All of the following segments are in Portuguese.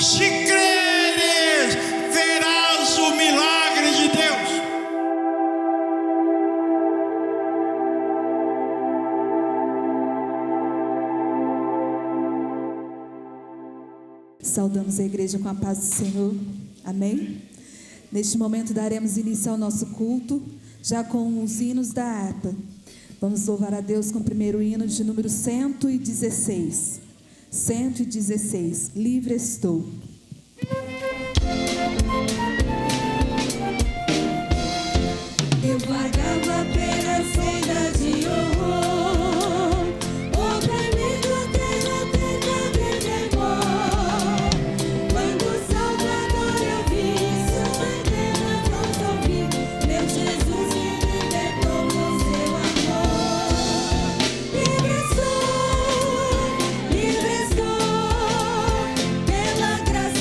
Se creres, verás o milagre de Deus. Saudamos a igreja com a paz do Senhor. Amém? Neste momento daremos início ao nosso culto, já com os hinos da harpa. Vamos louvar a Deus com o primeiro hino de número 116. 116. Livre estou. Eu vagava pela senda de horror, oprimido até na terra de temor. Quando o Salvador eu vi, sua eterna voz ouvi, meu Jesus me libertou com seu amor. Livre estou, pela graça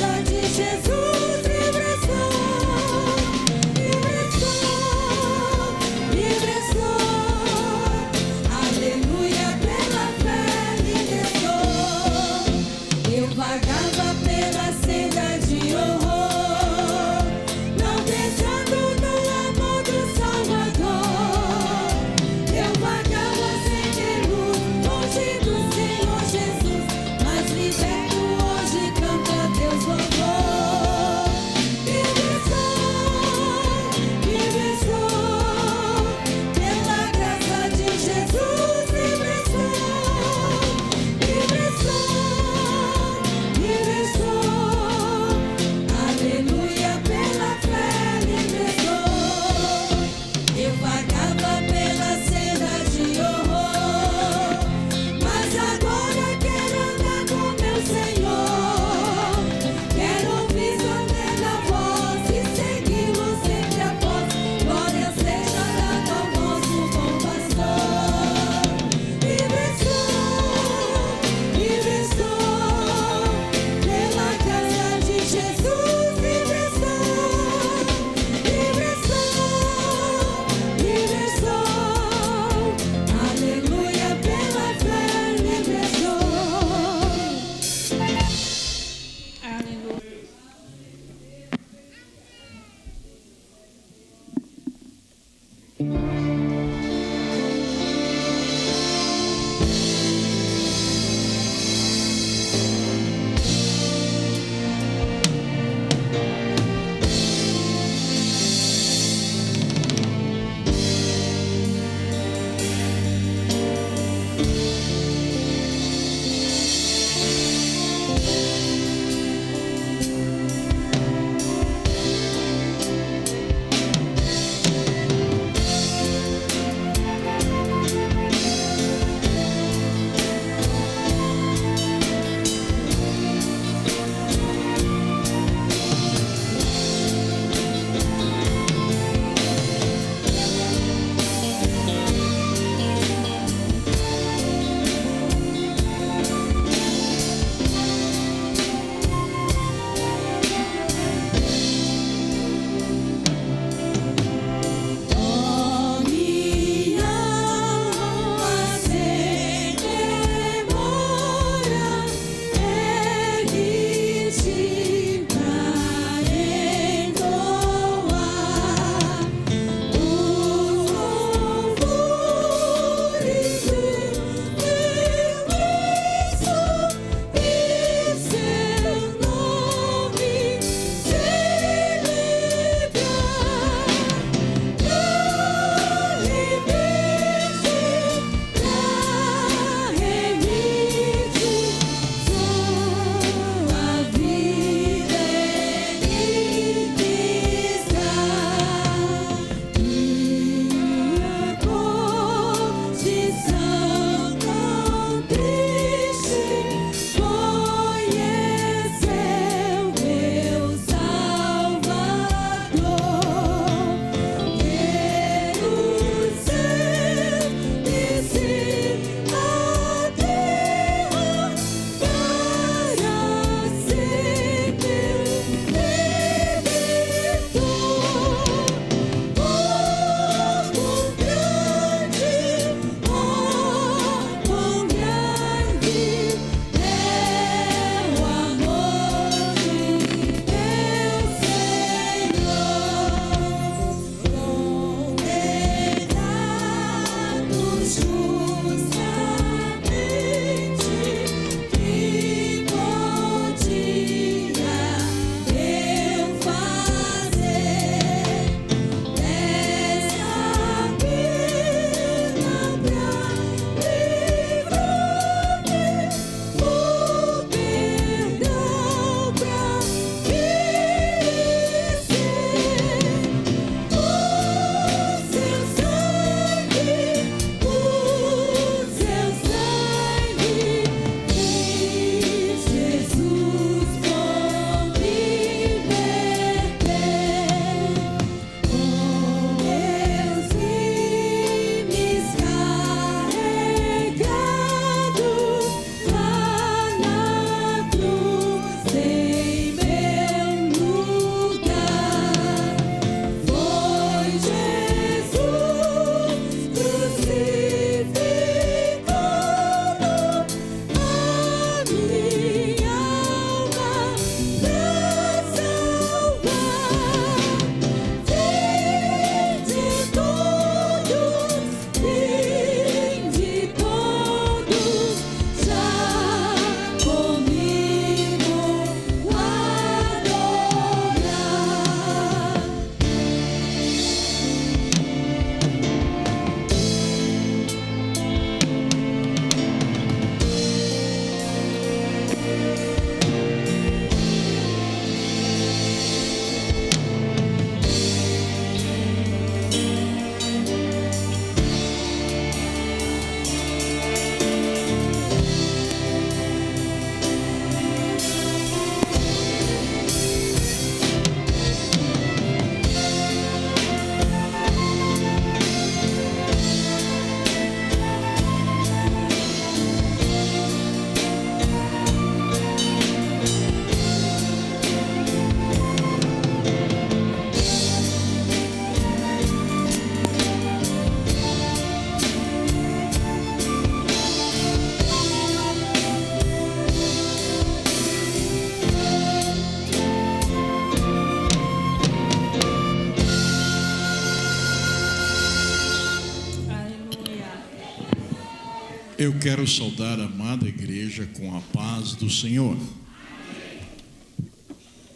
Eu quero saudar a amada igreja com a paz do Senhor.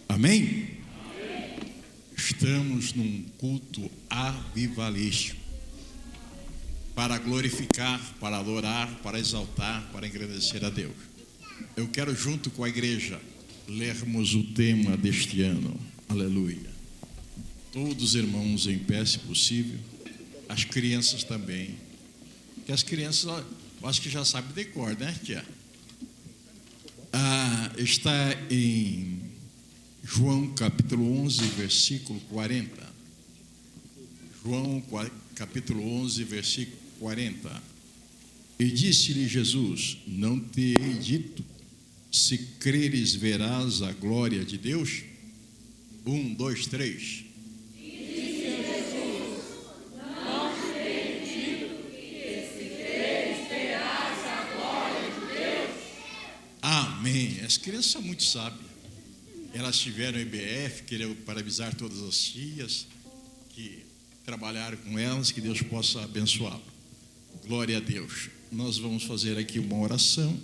Amém? Estamos num culto avivalístico para glorificar, para adorar, para exaltar, para engrandecer a Deus. Eu quero, junto com a igreja, lermos o tema deste ano. Aleluia. Todos os irmãos em pé, se possível. As crianças também. Que as crianças, eu acho que já sabem de cor, né, tia? Está em João capítulo 11, versículo 40. João capítulo 11, versículo 40. E disse-lhe Jesus: não te hei dito, se creres verás a glória de Deus? 1, 2, 3. Amém. As crianças são muito sábias. Elas tiveram IBF, queriam parabenizar todas as tias que trabalharam com elas, que Deus possa abençoá-las. Glória a Deus. Nós vamos fazer aqui uma oração.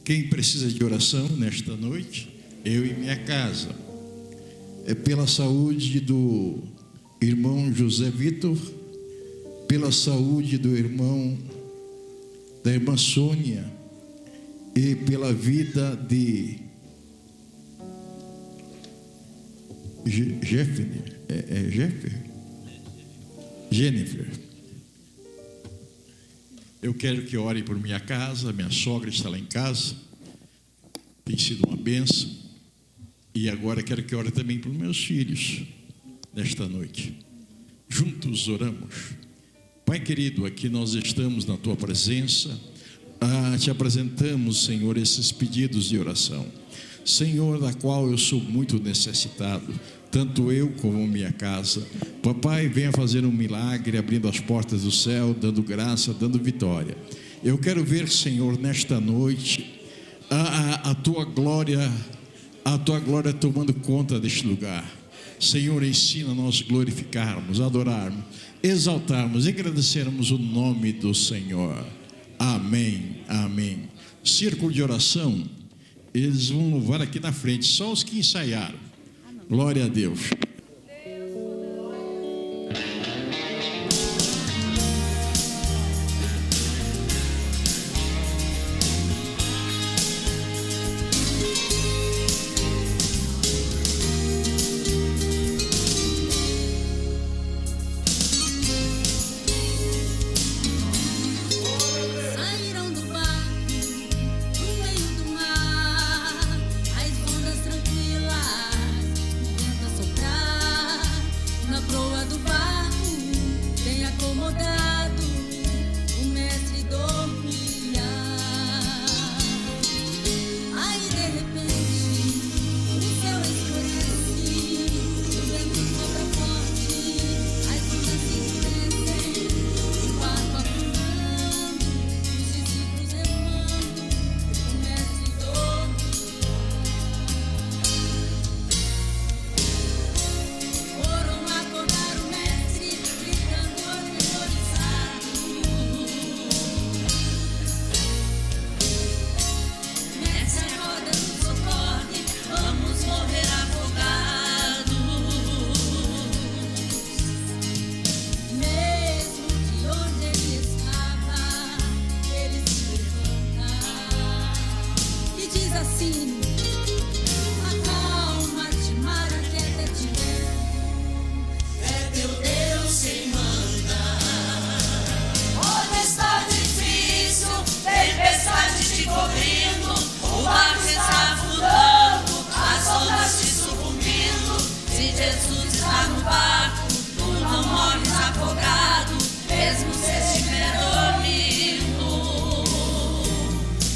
Quem precisa de oração nesta noite? Eu e minha casa. É pela saúde do irmão José Vitor, pela saúde da irmã Sônia, e pela vida de Jennifer. Eu quero que ore por minha casa. Minha sogra está lá em casa, tem sido uma bênção. E agora quero que ore também por meus filhos nesta noite. Juntos oramos. Pai querido, aqui nós estamos na tua presença. Te apresentamos, Senhor, esses pedidos de oração, Senhor, da qual eu sou muito necessitado, tanto eu como minha casa. Papai, venha fazer um milagre, abrindo as portas do céu, dando graça, dando vitória. Eu quero ver, Senhor, nesta noite, a tua glória tomando conta deste lugar. Senhor, ensina nós glorificarmos, adorarmos, exaltarmos, agradecermos o nome do Senhor. Amém, amém. Círculo de oração, eles vão louvar aqui na frente, só os que ensaiaram. Glória a Deus.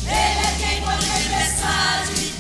Ele é quem por tempestade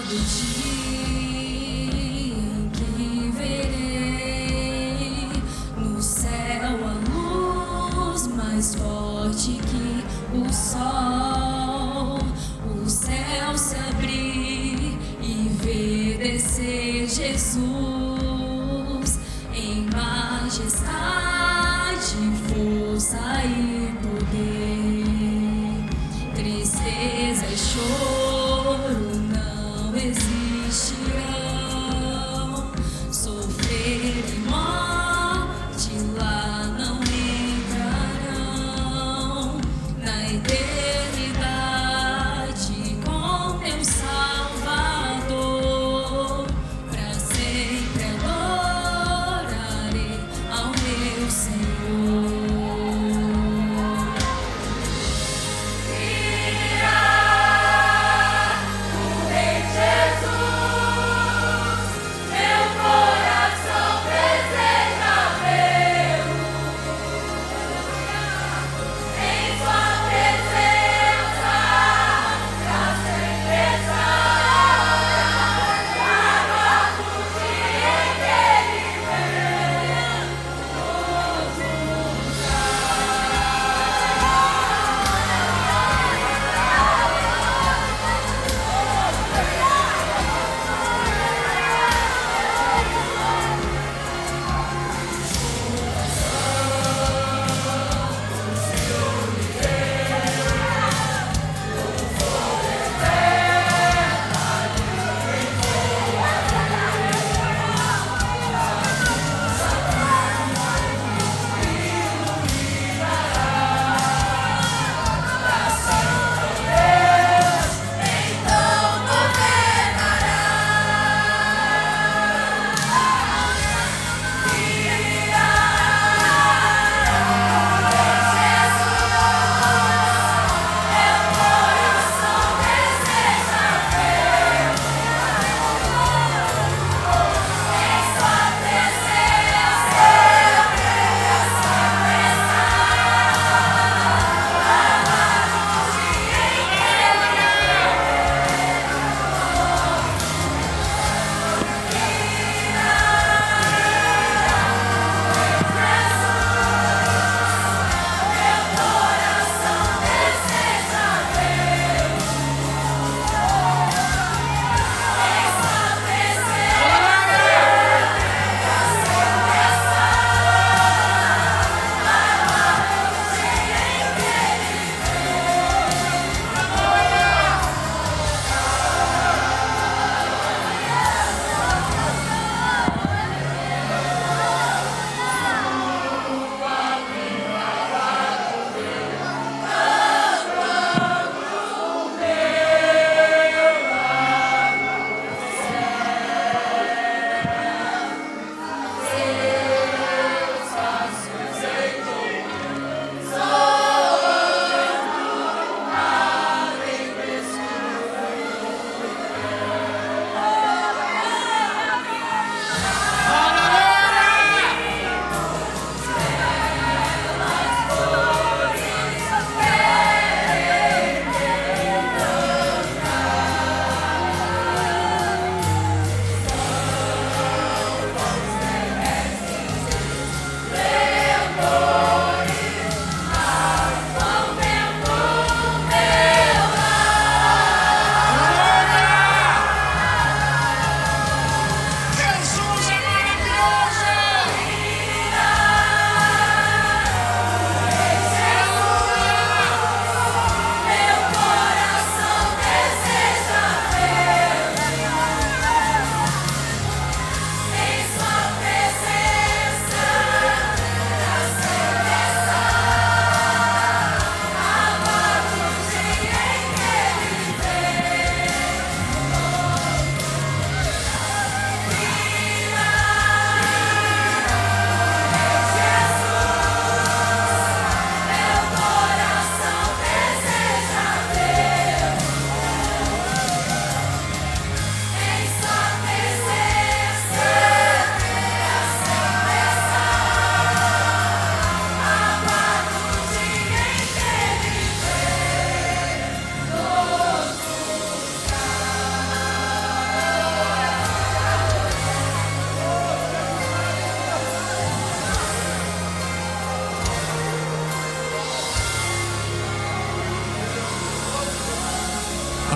do dia que verei no céu a luz mais forte que o sol, o céu se abrir e ver descer Jesus em majestade, força e poder. Tristeza e choro não existirão, sofrer e morte lá não entrarão. Na eternidade com meu Salvador, pra sempre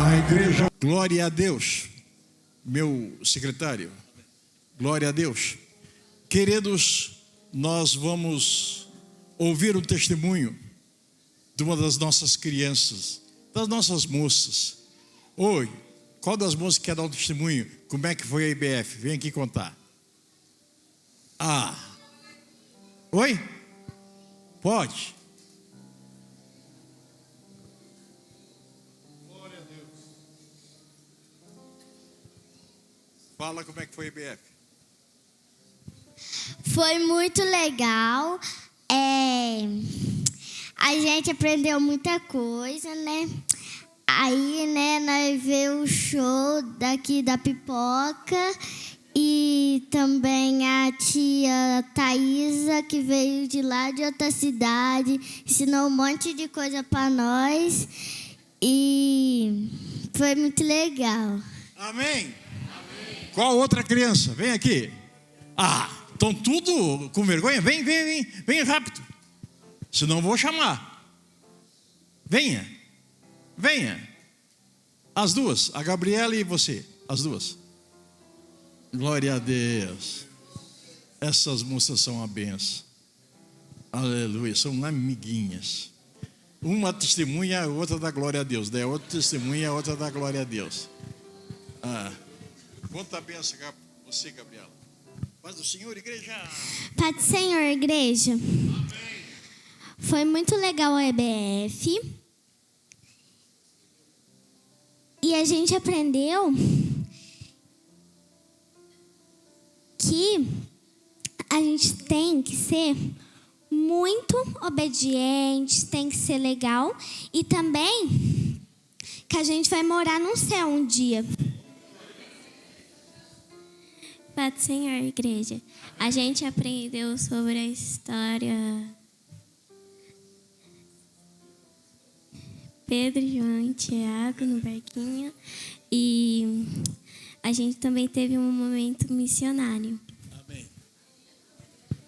A igreja. Glória a Deus. Meu secretário. Glória a Deus. Queridos, nós vamos ouvir o testemunho de uma das nossas crianças, das nossas moças. Oi, qual das moças quer dar um testemunho? Como é que foi a IBF? Vem aqui contar. Oi? Pode. Glória a Deus. Fala como é que foi a IBF. Foi muito legal. A gente aprendeu muita coisa, né? Aí, né, nós vimos o show daqui da pipoca e também a tia Thaisa, que veio de lá de outra cidade, ensinou um monte de coisa para nós e foi muito legal. Amém? Qual outra criança? Vem aqui. Estão tudo com vergonha? Vem rápido. Senão eu vou chamar. Venha. As duas, a Gabriela e você, as duas. Glória a Deus. Essas moças são uma benção. Aleluia, são amiguinhas. Uma testemunha, a outra dá glória a Deus. Daí a outra testemunha, a outra dá glória a Deus. Conta a benção, você, Gabriela. Paz do Senhor, igreja. Paz do Senhor, igreja. Amém. Foi muito legal a EBF. E a gente aprendeu que a gente tem que ser muito obediente, tem que ser legal. E também que a gente vai morar no céu um dia. Paz do Senhor, igreja. A gente aprendeu sobre a história Pedro, João e Tiago no barquinho. E a gente também teve um momento missionário. Amém.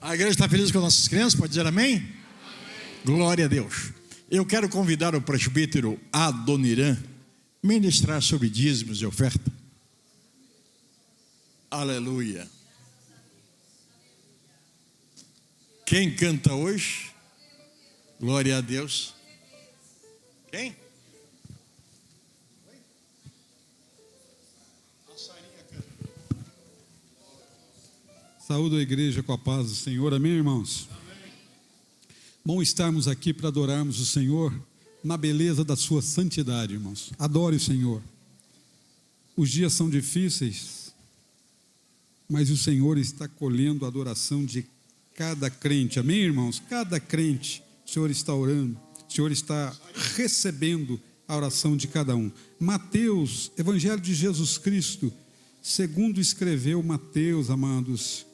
A igreja está feliz com as nossas crianças? Pode dizer amém? Amém. Glória a Deus. Eu quero convidar o presbítero Adoniran a ministrar sobre dízimos e oferta. Aleluia. Quem canta hoje? Glória a Deus. Quem? Saúdo a igreja com a paz do Senhor, amém, irmãos? Amém. Bom estarmos aqui para adorarmos o Senhor na beleza da sua santidade, irmãos. Adore o Senhor. Os dias são difíceis, mas o Senhor está colhendo a adoração de cada crente, amém, irmãos? Cada crente, o Senhor está orando, o Senhor está recebendo a oração de cada um. Mateus, Evangelho de Jesus Cristo, segundo escreveu Mateus, amados,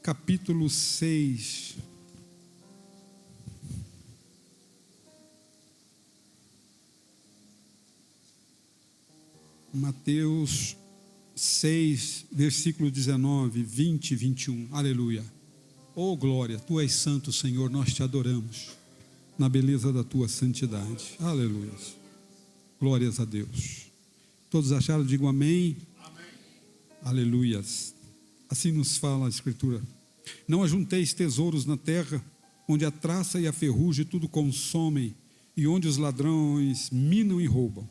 capítulo 6. Mateus 6, versículo 19, 20 e 21. Aleluia. Oh glória, Tu és santo, Senhor, nós Te adoramos na beleza da Tua santidade. Aleluia. Glórias a Deus. Todos acharam? Digam amém. Amém. Aleluias. Assim nos fala a Escritura. Não ajunteis tesouros na terra, onde a traça e a ferrugem tudo consomem, e onde os ladrões minam e roubam.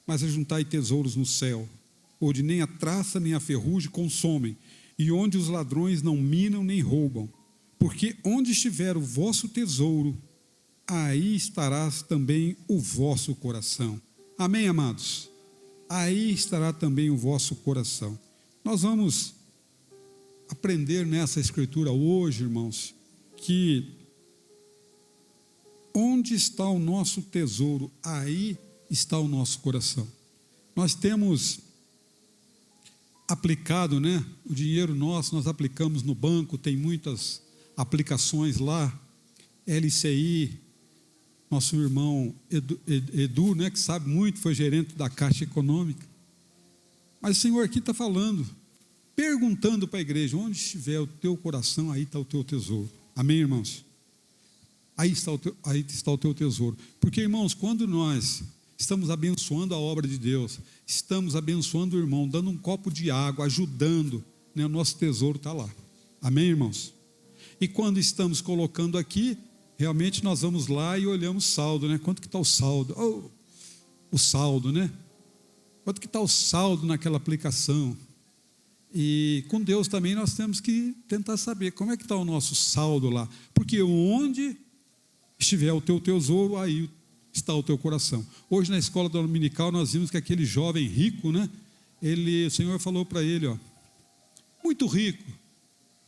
Mas ajuntai tesouros no céu, onde nem a traça nem a ferrugem consomem, e onde os ladrões não minam nem roubam. Porque onde estiver o vosso tesouro, aí estarás também o vosso coração. Amém, amados? Aí estará também o vosso coração. Nós vamos aprender nessa escritura hoje, irmãos, que onde está o nosso tesouro, aí está o nosso coração. Nós temos aplicado, né? O dinheiro nosso, nós aplicamos no banco, tem muitas aplicações lá, LCI, nosso irmão Edu, né, que sabe muito, foi gerente da Caixa Econômica. Mas o Senhor aqui está falando, perguntando para a igreja, onde estiver o teu coração, aí está o teu tesouro. Amém, irmãos? Aí está o teu tesouro. Porque, irmãos, quando nós estamos abençoando a obra de Deus, estamos abençoando o irmão, dando um copo de água, ajudando, né? O nosso tesouro está lá. Amém, irmãos? E quando estamos colocando aqui, realmente nós vamos lá e olhamos o saldo, né? Quanto que está o saldo? Oh, o saldo, né? Quanto que está o saldo naquela aplicação? E com Deus também nós temos que tentar saber como é que está o nosso saldo lá, porque onde estiver o teu tesouro, aí está o teu coração. Hoje na escola dominical nós vimos que aquele jovem rico, né? O Senhor falou para ele, ó, muito rico,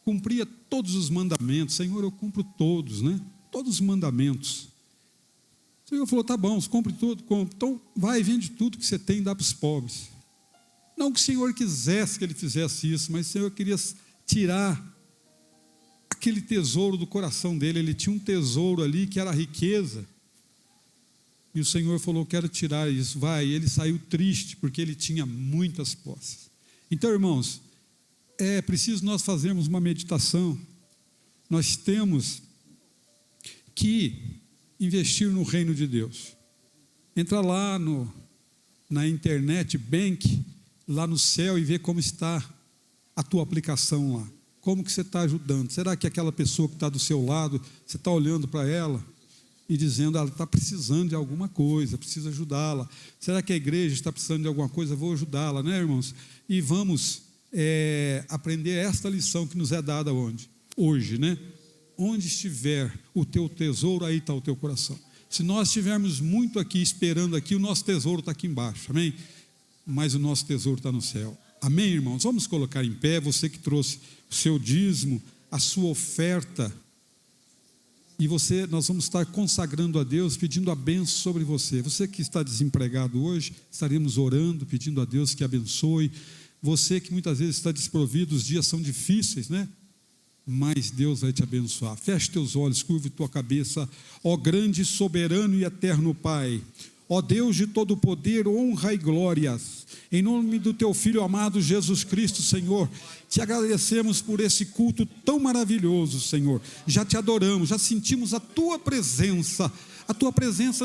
cumpria todos os mandamentos. Senhor, eu cumpro todos, né? Todos os mandamentos. O Senhor falou, tá bom, cumpre tudo, então vai e vende tudo que você tem e dá para os pobres. Não que o Senhor quisesse que ele fizesse isso, mas o Senhor queria tirar aquele tesouro do coração dele. Ele tinha um tesouro ali que era a riqueza, e o Senhor falou, quero tirar isso, vai. E ele saiu triste, porque ele tinha muitas posses. Então, irmãos, é preciso nós fazermos uma meditação. Nós temos que investir no reino de Deus. Entra lá na internet, Bank, lá no céu, e ver como está a tua aplicação lá. Como que você está ajudando? Será que aquela pessoa que está do seu lado, você está olhando para ela e dizendo, ela está precisando de alguma coisa, precisa ajudá-la? Será que a igreja está precisando de alguma coisa? Vou ajudá-la, né, irmãos? E vamos aprender esta lição que nos é dada onde? Hoje, né? Onde estiver o teu tesouro, aí está o teu coração. Se nós estivermos muito aqui, esperando aqui, o nosso tesouro está aqui embaixo, amém? Mas o nosso tesouro está no céu. Amém, irmãos? Vamos colocar em pé, você que trouxe o seu dízimo, a sua oferta, e nós vamos estar consagrando a Deus, pedindo a bênção sobre você. Você que está desempregado hoje, estaremos orando, pedindo a Deus que abençoe. Você que muitas vezes está desprovido, os dias são difíceis, né? Mas Deus vai te abençoar. Feche teus olhos, curve tua cabeça. Ó grande, soberano e eterno Pai, ó Deus de todo poder, honra e glórias, em nome do teu Filho amado Jesus Cristo, Senhor, te agradecemos por esse culto tão maravilhoso, Senhor. Já te adoramos, já sentimos a tua presença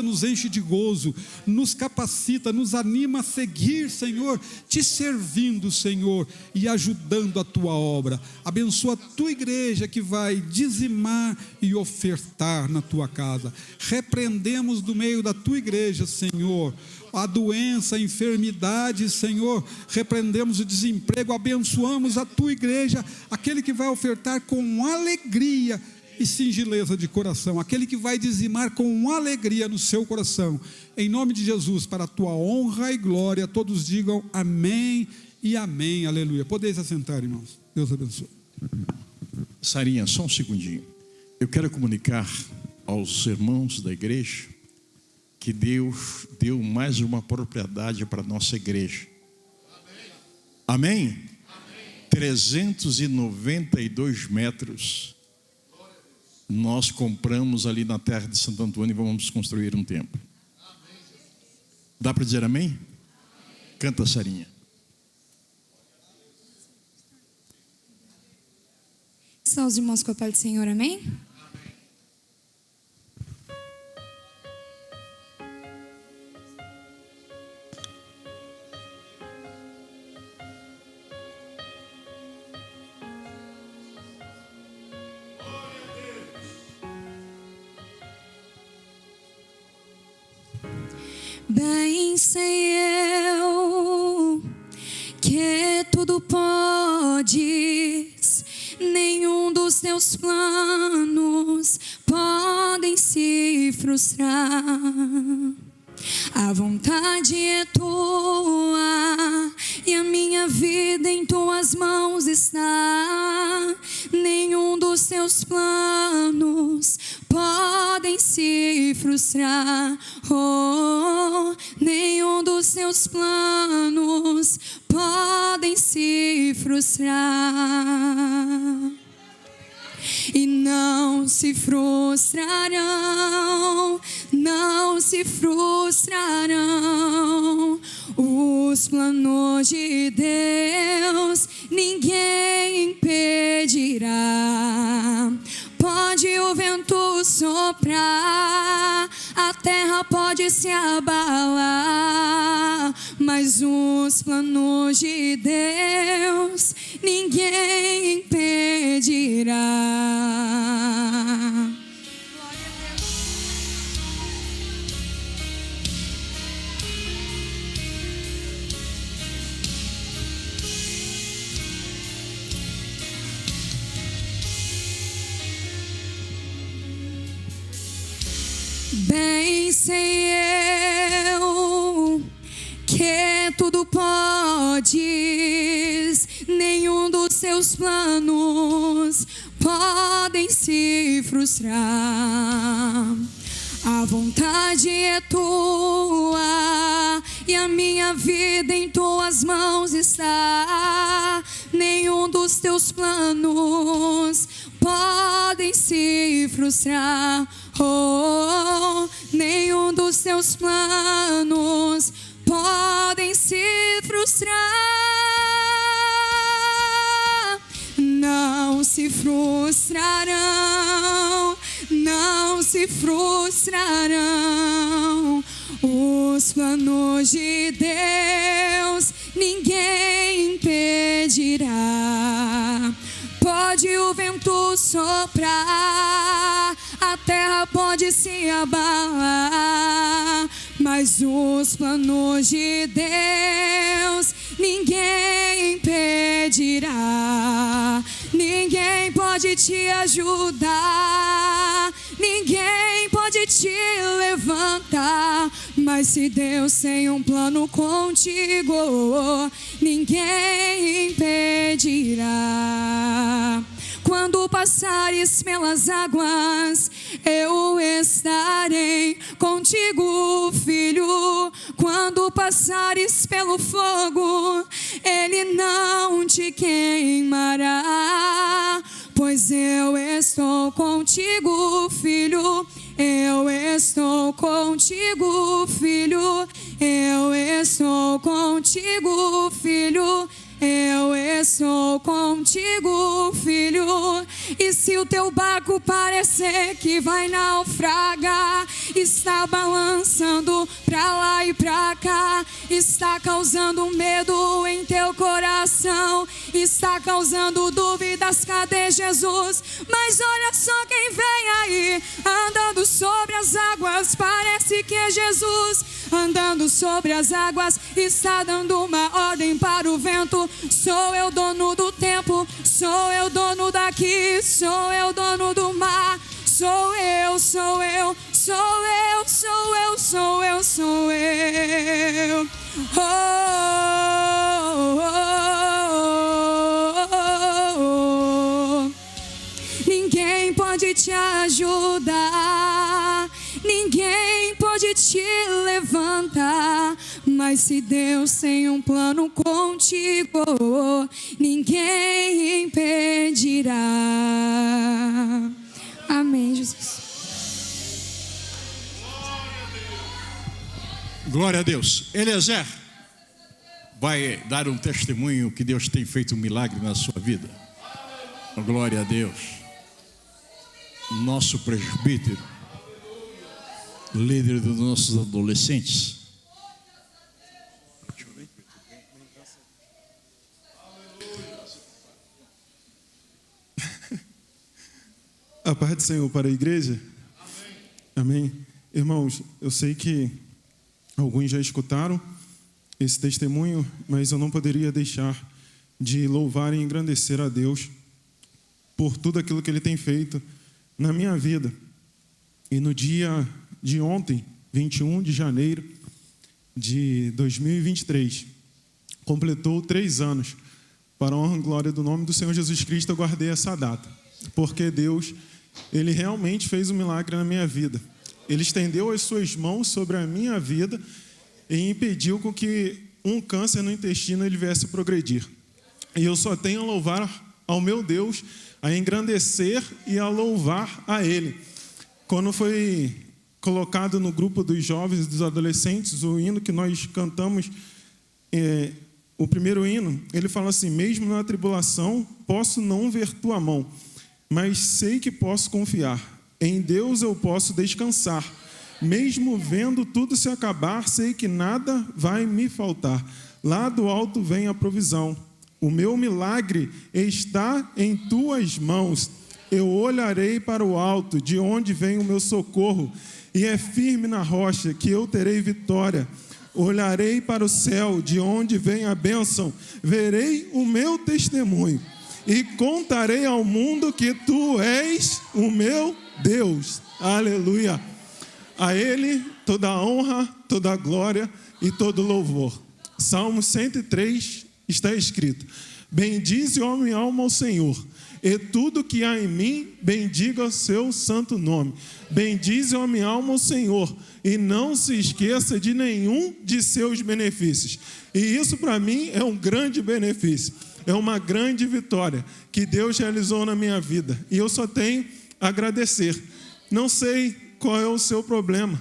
nos enche de gozo, nos capacita, nos anima a seguir, Senhor, te servindo, Senhor, e ajudando a tua obra. Abençoa a tua igreja que vai dizimar e ofertar na tua casa. Repreendemos do meio da tua igreja, Senhor, a doença, a enfermidade, Senhor, repreendemos o desemprego, abençoamos a tua igreja, aquele que vai ofertar com alegria e singeleza de coração, aquele que vai dizimar com alegria no seu coração, em nome de Jesus, para a tua honra e glória. Todos digam amém e amém, aleluia. Podeis assentar, irmãos, Deus abençoe. Sarinha, só um segundinho, eu quero comunicar aos irmãos da igreja que Deus deu mais uma propriedade para a nossa igreja. Amém? Amém? 392 metros nós compramos ali na terra de Santo Antônio e vamos construir um templo. Dá para dizer amém? Canta, Sarinha. São os irmãos com a paz do Senhor, amém? Bem sei eu que tudo podes, nenhum dos teus planos podem se frustrar. A vontade é tua e a minha vida em tuas mãos está. Nenhum dos teus planos podem se frustrar. Oh, nenhum dos teus planos podem se frustrar. E não se frustrarão, não se frustrarão os planos de Deus, ninguém impedirá. Pode o vento soprar, a terra terra pode se abalar, mas os planos de Deus ninguém impedirá. Bem sei eu que tudo podes, nenhum dos seus planos podem se frustrar. A vontade é tua e a minha vida em tuas mãos está. Nenhum dos teus planos podem se frustrar. Oh, nenhum dos teus planos podem se frustrar. Não se frustrarão, não se frustrarão. Os planos de Deus ninguém impedirá. Pode o vento soprar, a terra pode se abalar, mas os planos de Deus ninguém impedirá. Ninguém pode te ajudar, ninguém pode te levantar, mas se Deus tem um plano contigo, ninguém impedirá. Quando passares pelas águas, eu estarei contigo, filho. Quando passares pelo fogo, ele não te queimará, pois eu estou contigo, filho. Eu estou contigo, filho. Eu estou contigo, filho. Eu estou contigo, filho. E se o teu barco parecer que vai naufragar, está balançando pra lá e pra cá, está causando medo em teu coração, está causando dúvidas, cadê Jesus? Mas olha só quem vem aí, andando sobre as águas, parece que é Jesus. Andando sobre as águas, está dando uma ordem para o vento. Sou eu dono do tempo, sou eu dono daqui, sou eu dono do mar. Sou eu, sou eu, sou eu, sou eu, sou eu, sou eu. Oh, oh, oh, oh. Ninguém pode te ajudar, ninguém pode te levantar, mas se Deus tem um plano contigo, ninguém impedirá. Amém, Jesus. Glória a Deus. Eliezer vai dar um testemunho que Deus tem feito um milagre na sua vida. Glória a Deus. Nosso presbítero, líder dos nossos adolescentes. A paz do Senhor para a igreja. Amém. Irmãos, eu sei que alguns já escutaram esse testemunho, mas eu não poderia deixar de louvar e engrandecer a Deus por tudo aquilo que Ele tem feito na minha vida. E no dia de ontem, 21 de janeiro de 2023, completou 3 anos. Para a honra e glória do nome do Senhor Jesus Cristo, eu guardei essa data, porque Deus, Ele realmente fez um milagre na minha vida. Ele estendeu as suas mãos sobre a minha vida e impediu com que um câncer no intestino ele viesse a progredir. E eu só tenho a louvar ao meu Deus, a engrandecer e a louvar a Ele. Quando foi colocado no grupo dos jovens e dos adolescentes, o hino que nós cantamos, o primeiro hino, ele fala assim: mesmo na tribulação, posso não ver tua mão, mas sei que posso confiar. Em Deus eu posso descansar, Mesmo vendo tudo se acabar, sei que nada vai me faltar. Lá do alto vem a provisão. O meu milagre está em tuas mãos. Eu olharei para o alto, de onde vem o meu socorro, e é firme na rocha que eu terei vitória. Olharei para o céu, de onde vem a bênção. Verei o meu testemunho e contarei ao mundo que tu és o meu Deus. Aleluia. A Ele toda a honra, toda a glória e todo louvor. Salmo 103 está escrito: bendize, ó minha alma, ao Senhor, e tudo que há em mim, bendiga o seu santo nome. Bendize, ó minha alma, ao Senhor, e não se esqueça de nenhum de seus benefícios. E isso para mim é um grande benefício, é uma grande vitória que Deus realizou na minha vida. E eu só tenho a agradecer. Não sei qual é o seu problema,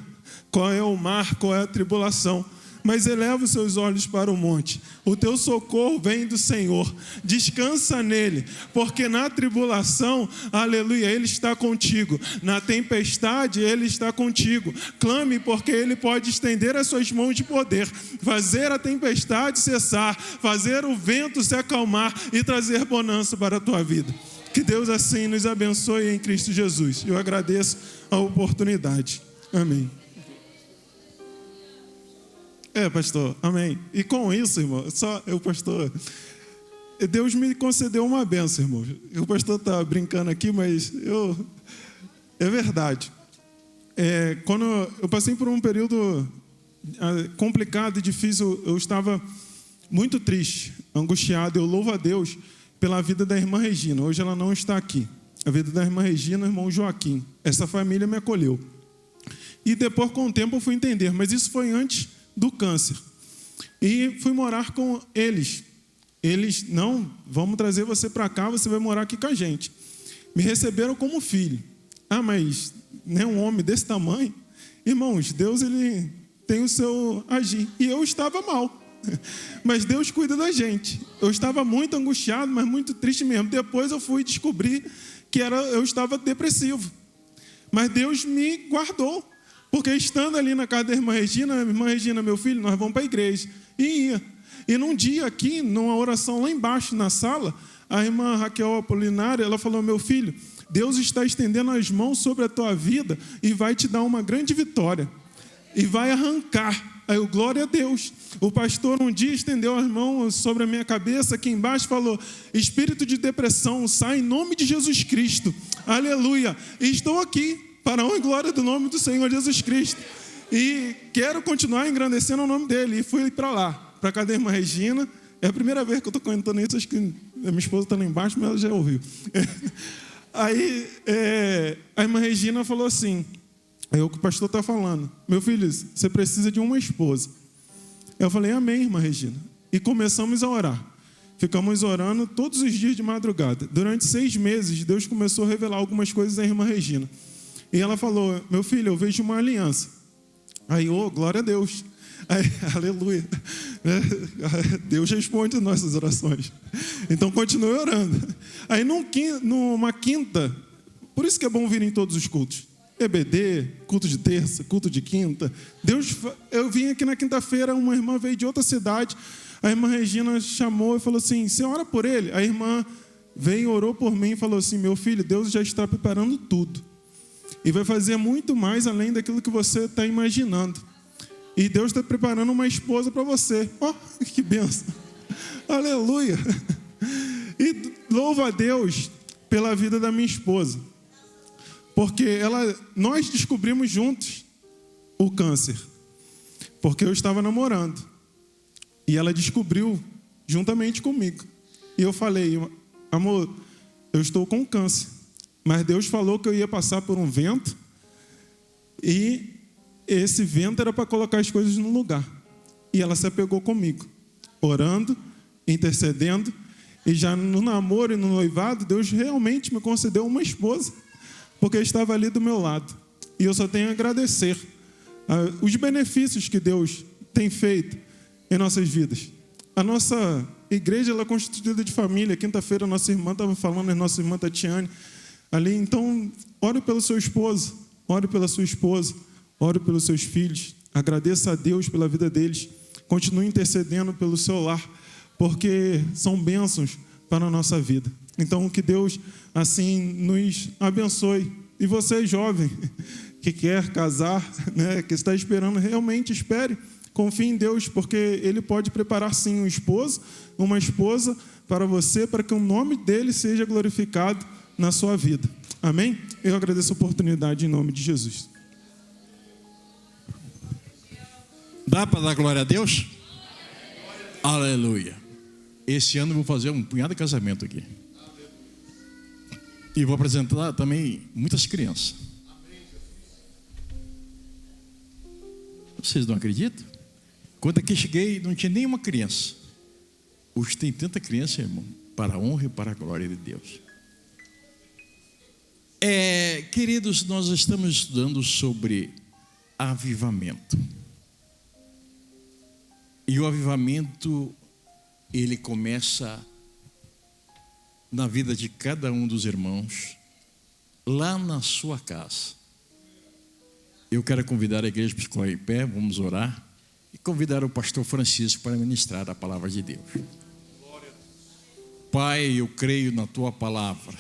qual é o mar, qual é a tribulação, mas eleva os seus olhos para o monte. O teu socorro vem do Senhor. Descansa nele, porque na tribulação, aleluia, Ele está contigo. Na tempestade, Ele está contigo. Clame, porque Ele pode estender as suas mãos de poder, fazer a tempestade cessar, fazer o vento se acalmar e trazer bonança para a tua vida. Que Deus assim nos abençoe em Cristo Jesus. Eu agradeço a oportunidade. Amém. Pastor, amém. E com isso, irmão, pastor, Deus me concedeu uma bênção, irmão. O pastor está brincando aqui, mas é verdade. Quando eu passei por um período complicado e difícil, eu estava muito triste, angustiado. Eu louvo a Deus pela vida da irmã Regina. Hoje ela não está aqui. A vida da irmã Regina, o irmão Joaquim. Essa família me acolheu. E depois, com o tempo, eu fui entender, mas isso foi antes do câncer. E fui morar com eles. Eles, não, vamos trazer você para cá, você vai morar aqui com a gente. Me receberam como filho. Mas né, um homem desse tamanho, irmãos, Deus ele tem o seu agir. E eu estava mal. Mas Deus cuida da gente. Eu estava muito angustiado, mas muito triste mesmo. Depois eu fui descobrir que eu estava depressivo. Mas Deus me guardou. Porque estando ali na casa da irmã Regina, meu filho, nós vamos para a igreja. E ia. E num dia aqui, numa oração lá embaixo na sala, a irmã Raquel Apolinária, ela falou: meu filho, Deus está estendendo as mãos sobre a tua vida e vai te dar uma grande vitória. E vai arrancar. Aí eu, glória a Deus. O pastor um dia estendeu as mãos sobre a minha cabeça, aqui embaixo, falou: espírito de depressão, sai em nome de Jesus Cristo. Aleluia. E estou aqui para a honra e glória do nome do Senhor Jesus Cristo. E quero continuar engrandecendo o nome dele. E fui para lá, para a casa da irmã Regina. É a primeira vez que eu estou comentando isso, acho que a minha esposa está lá embaixo, mas ela já ouviu. Aí a irmã Regina falou assim, é o que o pastor está falando: meu filho, você precisa de uma esposa. Eu falei: amém, irmã Regina. E começamos a orar. Ficamos orando todos os dias de madrugada. Durante 6 meses, Deus começou a revelar algumas coisas à irmã Regina. E ela falou: meu filho, eu vejo uma aliança. Aí, glória a Deus. Aí, aleluia. Deus responde nossas orações. Então, continue orando. Aí, numa quinta, por isso que é bom vir em todos os cultos. EBD, culto de terça, culto de quinta. Eu vim aqui na quinta-feira, uma irmã veio de outra cidade. A irmã Regina chamou e falou assim: você ora por ele? A irmã veio, orou por mim e falou assim: meu filho, Deus já está preparando tudo. E vai fazer muito mais além daquilo que você está imaginando. E Deus está preparando uma esposa para você. Que bênção. Aleluia. E louvo a Deus pela vida da minha esposa. Porque nós descobrimos juntos o câncer. Porque eu estava namorando. E ela descobriu juntamente comigo. E eu falei: amor, eu estou com câncer. Mas Deus falou que eu ia passar por um vento, e esse vento era para colocar as coisas no lugar. E ela se apegou comigo, orando, intercedendo, e já no namoro e no noivado, Deus realmente me concedeu uma esposa, porque estava ali do meu lado. E eu só tenho a agradecer os benefícios que Deus tem feito em nossas vidas. A nossa igreja ela é constituída de família. Quinta-feira a nossa irmã estava falando, a nossa irmã Tatiane, ali, então, ore pelo seu esposo, ore pela sua esposa, ore pelos seus filhos, agradeça a Deus pela vida deles, continue intercedendo pelo seu lar, porque são bênçãos para a nossa vida. Então, que Deus, assim, nos abençoe. E você, jovem, que quer casar, né, que está esperando, realmente espere, confie em Deus, porque Ele pode preparar, sim, um esposo, uma esposa para você, para que o nome dEle seja glorificado na sua vida. Amém? Eu agradeço a oportunidade em nome de Jesus. Dá para dar glória a Deus? Aleluia. Esse ano eu vou fazer um punhado de casamento aqui. E vou apresentar também muitas crianças. Vocês não acreditam? Quando aqui cheguei, não tinha nenhuma criança. Hoje tem tanta criança, irmão, para a honra e para a glória de Deus. Queridos, nós estamos estudando sobre avivamento. E o avivamento, ele começa na vida de cada um dos irmãos, lá na sua casa. Eu quero convidar a igreja para ficar em pé, vamos orar, e convidar o pastor Francisco para ministrar a palavra de Deus. Pai, eu creio na tua palavra.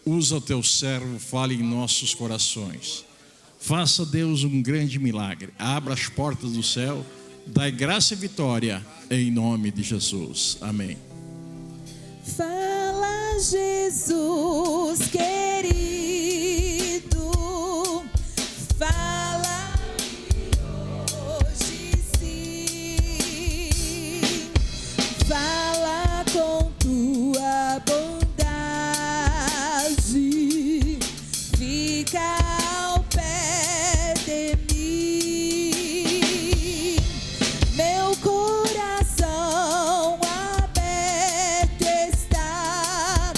Usa o teu servo, fale em nossos corações. Faça, Deus, um grande milagre. Abra as portas do céu, dai graça e vitória, em nome de Jesus. Amém. Fala, Jesus querido, fala hoje sim, fala com tua bondade, fica ao pé de mim, meu coração aberto está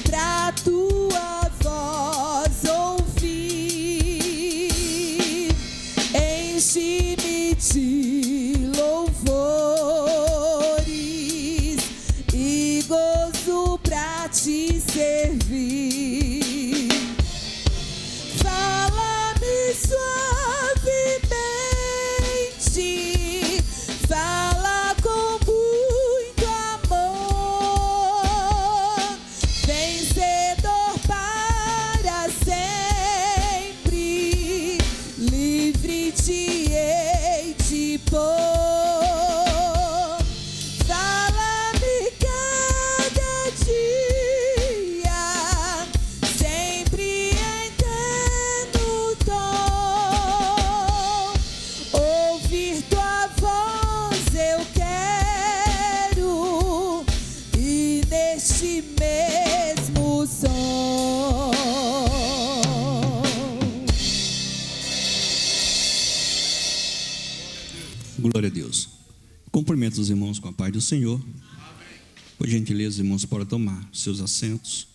pra tua voz ouvir, enche-me de louvores e gozo pra te servir. Fala-me suavemente, fala com muito amor, vencedor para sempre, livre te hei de pôr. Fala-me cada dia, sempre entendo o tom, ouvir tua voz eu quero, e neste mesmo som. Glória a Deus. Cumprimento os irmãos com a paz do Senhor. Por gentileza, os irmãos, podem tomar seus assentos.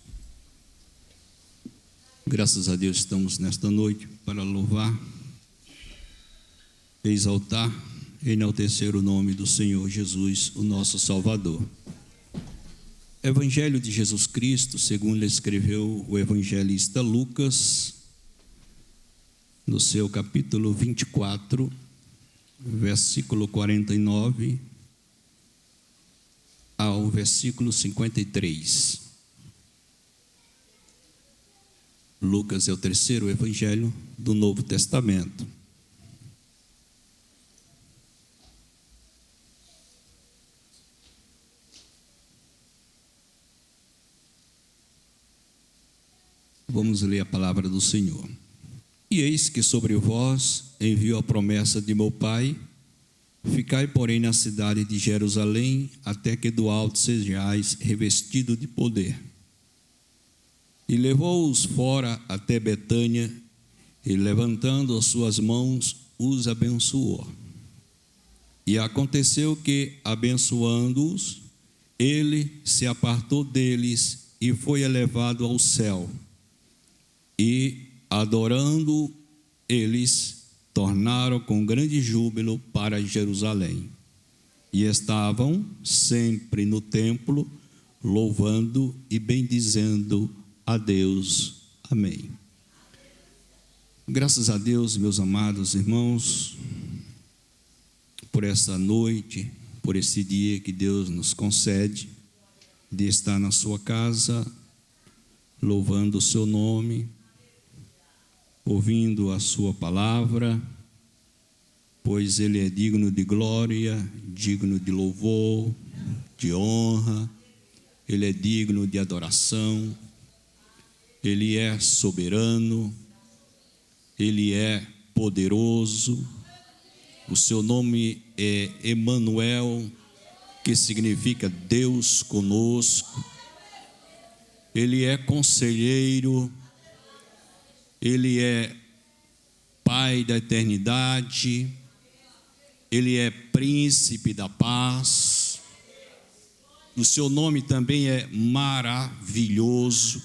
Graças a Deus estamos nesta noite para louvar, exaltar e enaltecer o nome do Senhor Jesus, o nosso Salvador. Evangelho de Jesus Cristo, segundo ele escreveu o evangelista Lucas, no seu capítulo 24, versículo 49 ao versículo 53. Lucas é o terceiro evangelho do Novo Testamento. Vamos ler a palavra do Senhor. E eis que sobre vós envio a promessa de meu Pai. Ficai, porém, na cidade de Jerusalém, até que do alto sejais revestido de poder. E levou-os fora até Betânia, e levantando as suas mãos, os abençoou. E aconteceu que, abençoando-os, ele se apartou deles e foi elevado ao céu. E, adorando, eles tornaram com grande júbilo para Jerusalém. E estavam sempre no templo, louvando e bendizendo a Deus. Amém. Graças a Deus, meus amados irmãos, por essa noite, por esse dia que Deus nos concede de estar na sua casa, louvando o seu nome, ouvindo a sua palavra, pois Ele é digno de glória, digno de louvor, de honra, Ele é digno de adoração, Ele é soberano, Ele é poderoso, o seu nome é Emanuel, que significa Deus conosco, Ele é conselheiro, Ele é Pai da eternidade, Ele é príncipe da paz, o seu nome também é maravilhoso,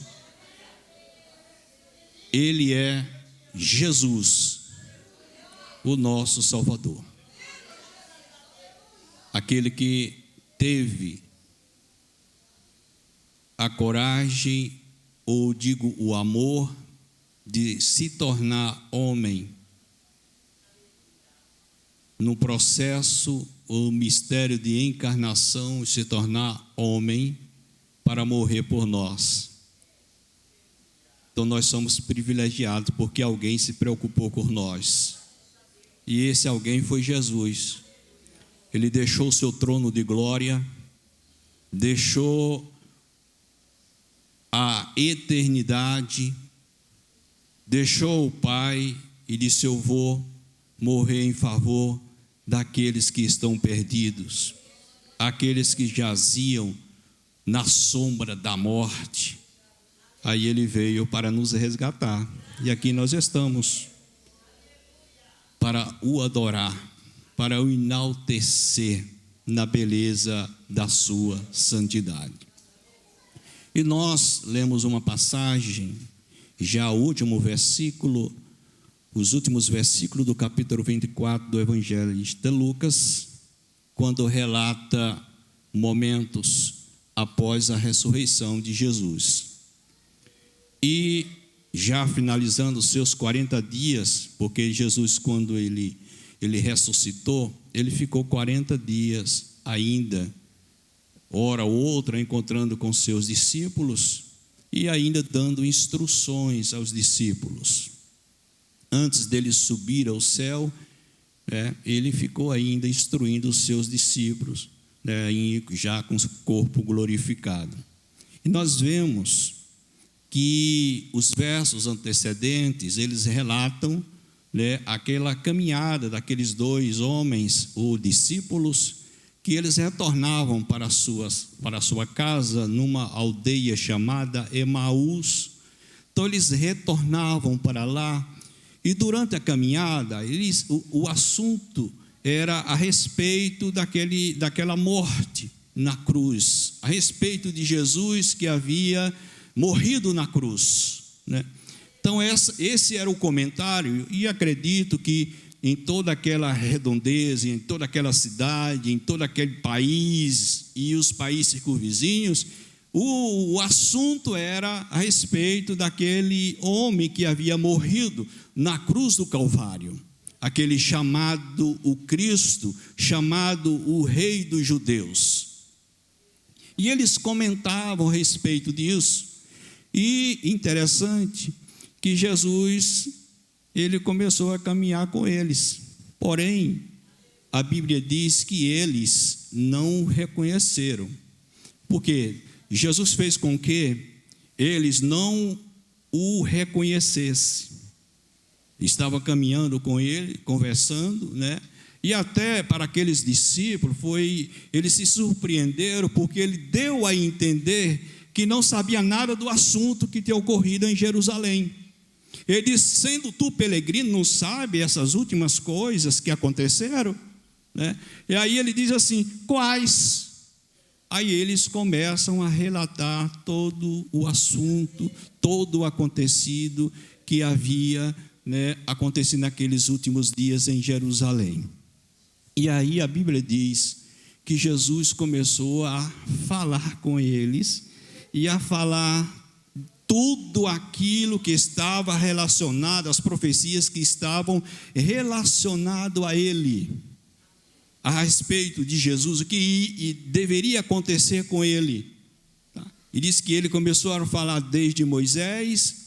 Ele é Jesus, o nosso Salvador, aquele que teve a coragem, ou digo o amor, de se tornar homem no processo, o mistério de encarnação, se tornar homem para morrer por nós. Então nós somos privilegiados porque alguém se preocupou por nós. E esse alguém foi Jesus. Ele deixou o seu trono de glória, deixou a eternidade, deixou o Pai e disse: eu vou morrer em favor daqueles que estão perdidos, aqueles que jaziam na sombra da morte. Aí Ele veio para nos resgatar, e aqui nós estamos para o adorar, para o enaltecer na beleza da sua santidade. E nós lemos uma passagem, já o último versículo, os últimos versículos do capítulo 24 do Evangelho de Lucas, quando relata momentos após a ressurreição de Jesus. E já finalizando os seus 40 dias, porque Jesus, quando ele ressuscitou, ele ficou 40 dias ainda, hora ou outra, encontrando com seus discípulos e ainda dando instruções aos discípulos. Antes dele subir ao céu, ele ficou ainda instruindo os seus discípulos, já com o corpo glorificado. E nós vemos que os versos antecedentes, eles relatam aquela caminhada daqueles dois homens ou discípulos, que eles retornavam para a sua casa numa aldeia chamada Emaús. Então eles retornavam para lá, e durante a caminhada o assunto era a respeito daquela morte na cruz, a respeito de Jesus que havia morrido na cruz, Então esse era o comentário, e acredito que em toda aquela redondeza, em toda aquela cidade, em todo aquele país e os países circunvizinhos, o assunto era a respeito daquele homem que havia morrido na cruz do Calvário, aquele chamado o Cristo, chamado o Rei dos Judeus. E eles comentavam a respeito disso. E interessante que Jesus, ele começou a caminhar com eles. Porém, a Bíblia diz que eles não reconheceram. Porque Jesus fez com que eles não o reconhecessem. Estava caminhando com ele, conversando, E até para aqueles discípulos, eles se surpreenderam, porque ele deu a entender que não sabia nada do assunto que tinha ocorrido em Jerusalém. Ele disse: sendo tu peregrino, não sabe essas últimas coisas que aconteceram? E aí ele diz assim: quais? Aí eles começam a relatar todo o assunto, todo o acontecido que havia acontecido naqueles últimos dias em Jerusalém. E aí a Bíblia diz que Jesus começou a falar com eles, e a falar tudo aquilo que estava relacionado, as profecias que estavam relacionadas a ele, a respeito de Jesus, o que deveria acontecer com ele. E diz que ele começou a falar desde Moisés,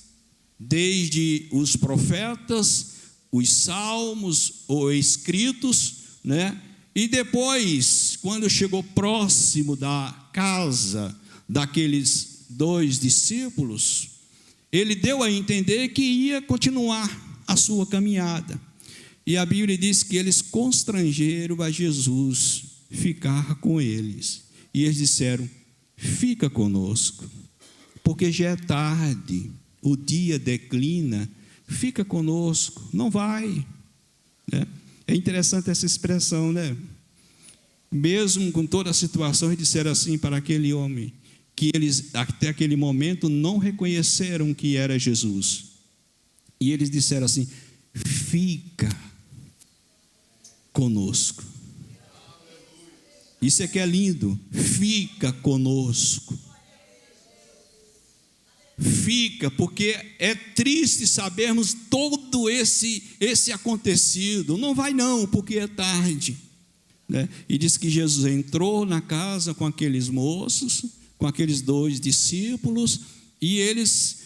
desde os profetas, os salmos ou escritos, né? E depois, quando chegou próximo da casa daqueles 2 discípulos, ele deu a entender que ia continuar a sua caminhada. E a Bíblia diz que eles constrangeram a Jesus ficar com eles. E eles disseram: fica conosco, porque já é tarde, o dia declina, fica conosco, não vai, né? É interessante essa expressão, né? Mesmo com toda a situação, eles disseram assim para aquele homem, que eles até aquele momento não reconheceram que era Jesus. E eles disseram assim: fica conosco. Isso é que é lindo, fica conosco. Fica, porque é triste sabermos todo esse acontecido. Não vai não, porque é tarde, né? E diz que Jesus entrou na casa com aqueles moços, com aqueles 2 discípulos, e eles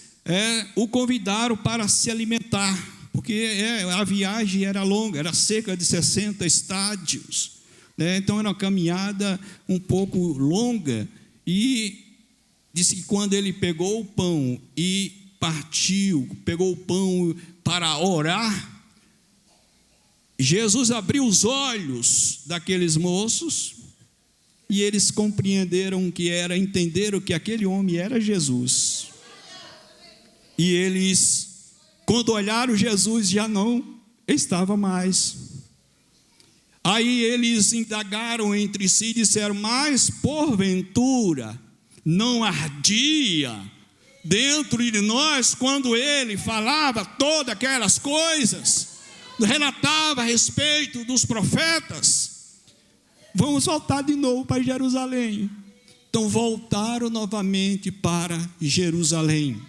o convidaram para se alimentar, porque a viagem era longa, era cerca de 60 estádios, né? Então era uma caminhada um pouco longa. E disse que quando ele pegou o pão e partiu, pegou o pão para orar, Jesus abriu os olhos daqueles moços e eles compreenderam que era, entenderam que aquele homem era Jesus. E eles, quando olharam Jesus, já não estava mais. Aí eles indagaram entre si e disseram: mas porventura não ardia dentro de nós quando ele falava todas aquelas coisas, relatava a respeito dos profetas? Vamos voltar de novo para Jerusalém. Então voltaram novamente para Jerusalém,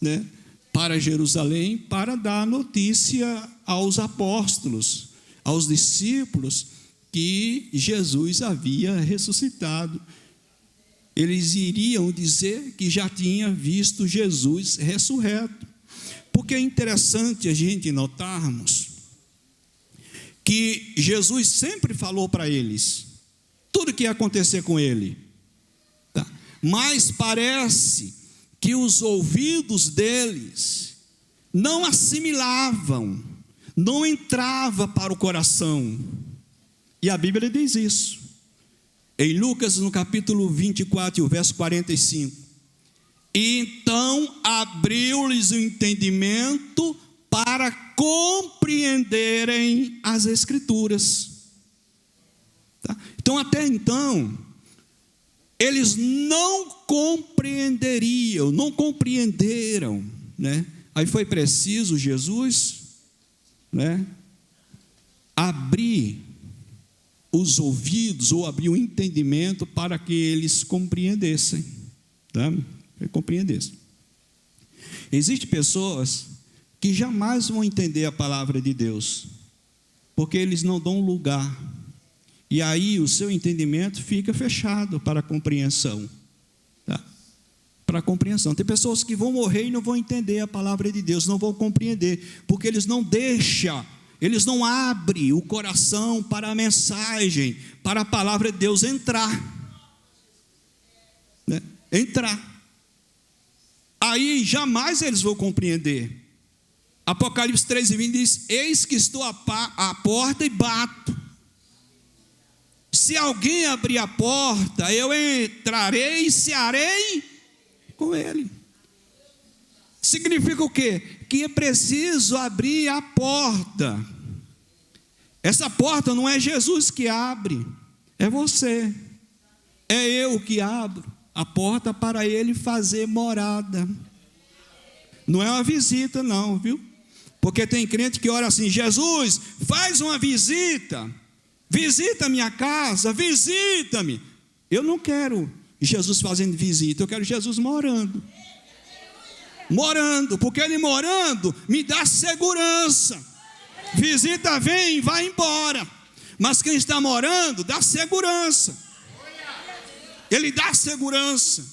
né? Para Jerusalém, para dar notícia aos apóstolos, aos discípulos, que Jesus havia ressuscitado. Eles iriam dizer que já tinha visto Jesus ressurreto. Porque é interessante a gente notarmos que Jesus sempre falou para eles tudo que ia acontecer com ele, tá? Mas parece que os ouvidos deles não assimilavam, não entrava para o coração. E a Bíblia diz isso. Em Lucas, no capítulo 24, o verso 45. Então abriu-lhes o entendimento para compreenderem as Escrituras. Tá? Então, até então, eles não compreenderam, né? Aí foi preciso Jesus, né, abrir os ouvidos, ou abrir o entendimento para que eles compreendessem, tá? Compreendessem. Existem pessoas que jamais vão entender a palavra de Deus, porque eles não dão lugar, e aí o seu entendimento fica fechado para a compreensão, tá? Para a compreensão. Tem pessoas que vão morrer e não vão entender a palavra de Deus, não vão compreender, porque eles não deixam, eles não abrem o coração para a mensagem, para a palavra de Deus entrar, né? Entrar. Aí jamais eles vão compreender. Apocalipse 3:20 diz: eis que estou à porta e bato. Se alguém abrir a porta, eu entrarei e cearei com ele. Significa o quê? Que é preciso abrir a porta. Essa porta não é Jesus que abre, é você, é eu que abro a porta para ele fazer morada. Não é uma visita não, viu? Porque tem crente que ora assim: Jesus, faz uma visita, visita a minha casa, visita-me. Eu não quero Jesus fazendo visita, eu quero Jesus morando. Morando, porque Ele morando me dá segurança. Visita vem, vai embora. Mas quem está morando dá segurança. Ele dá segurança.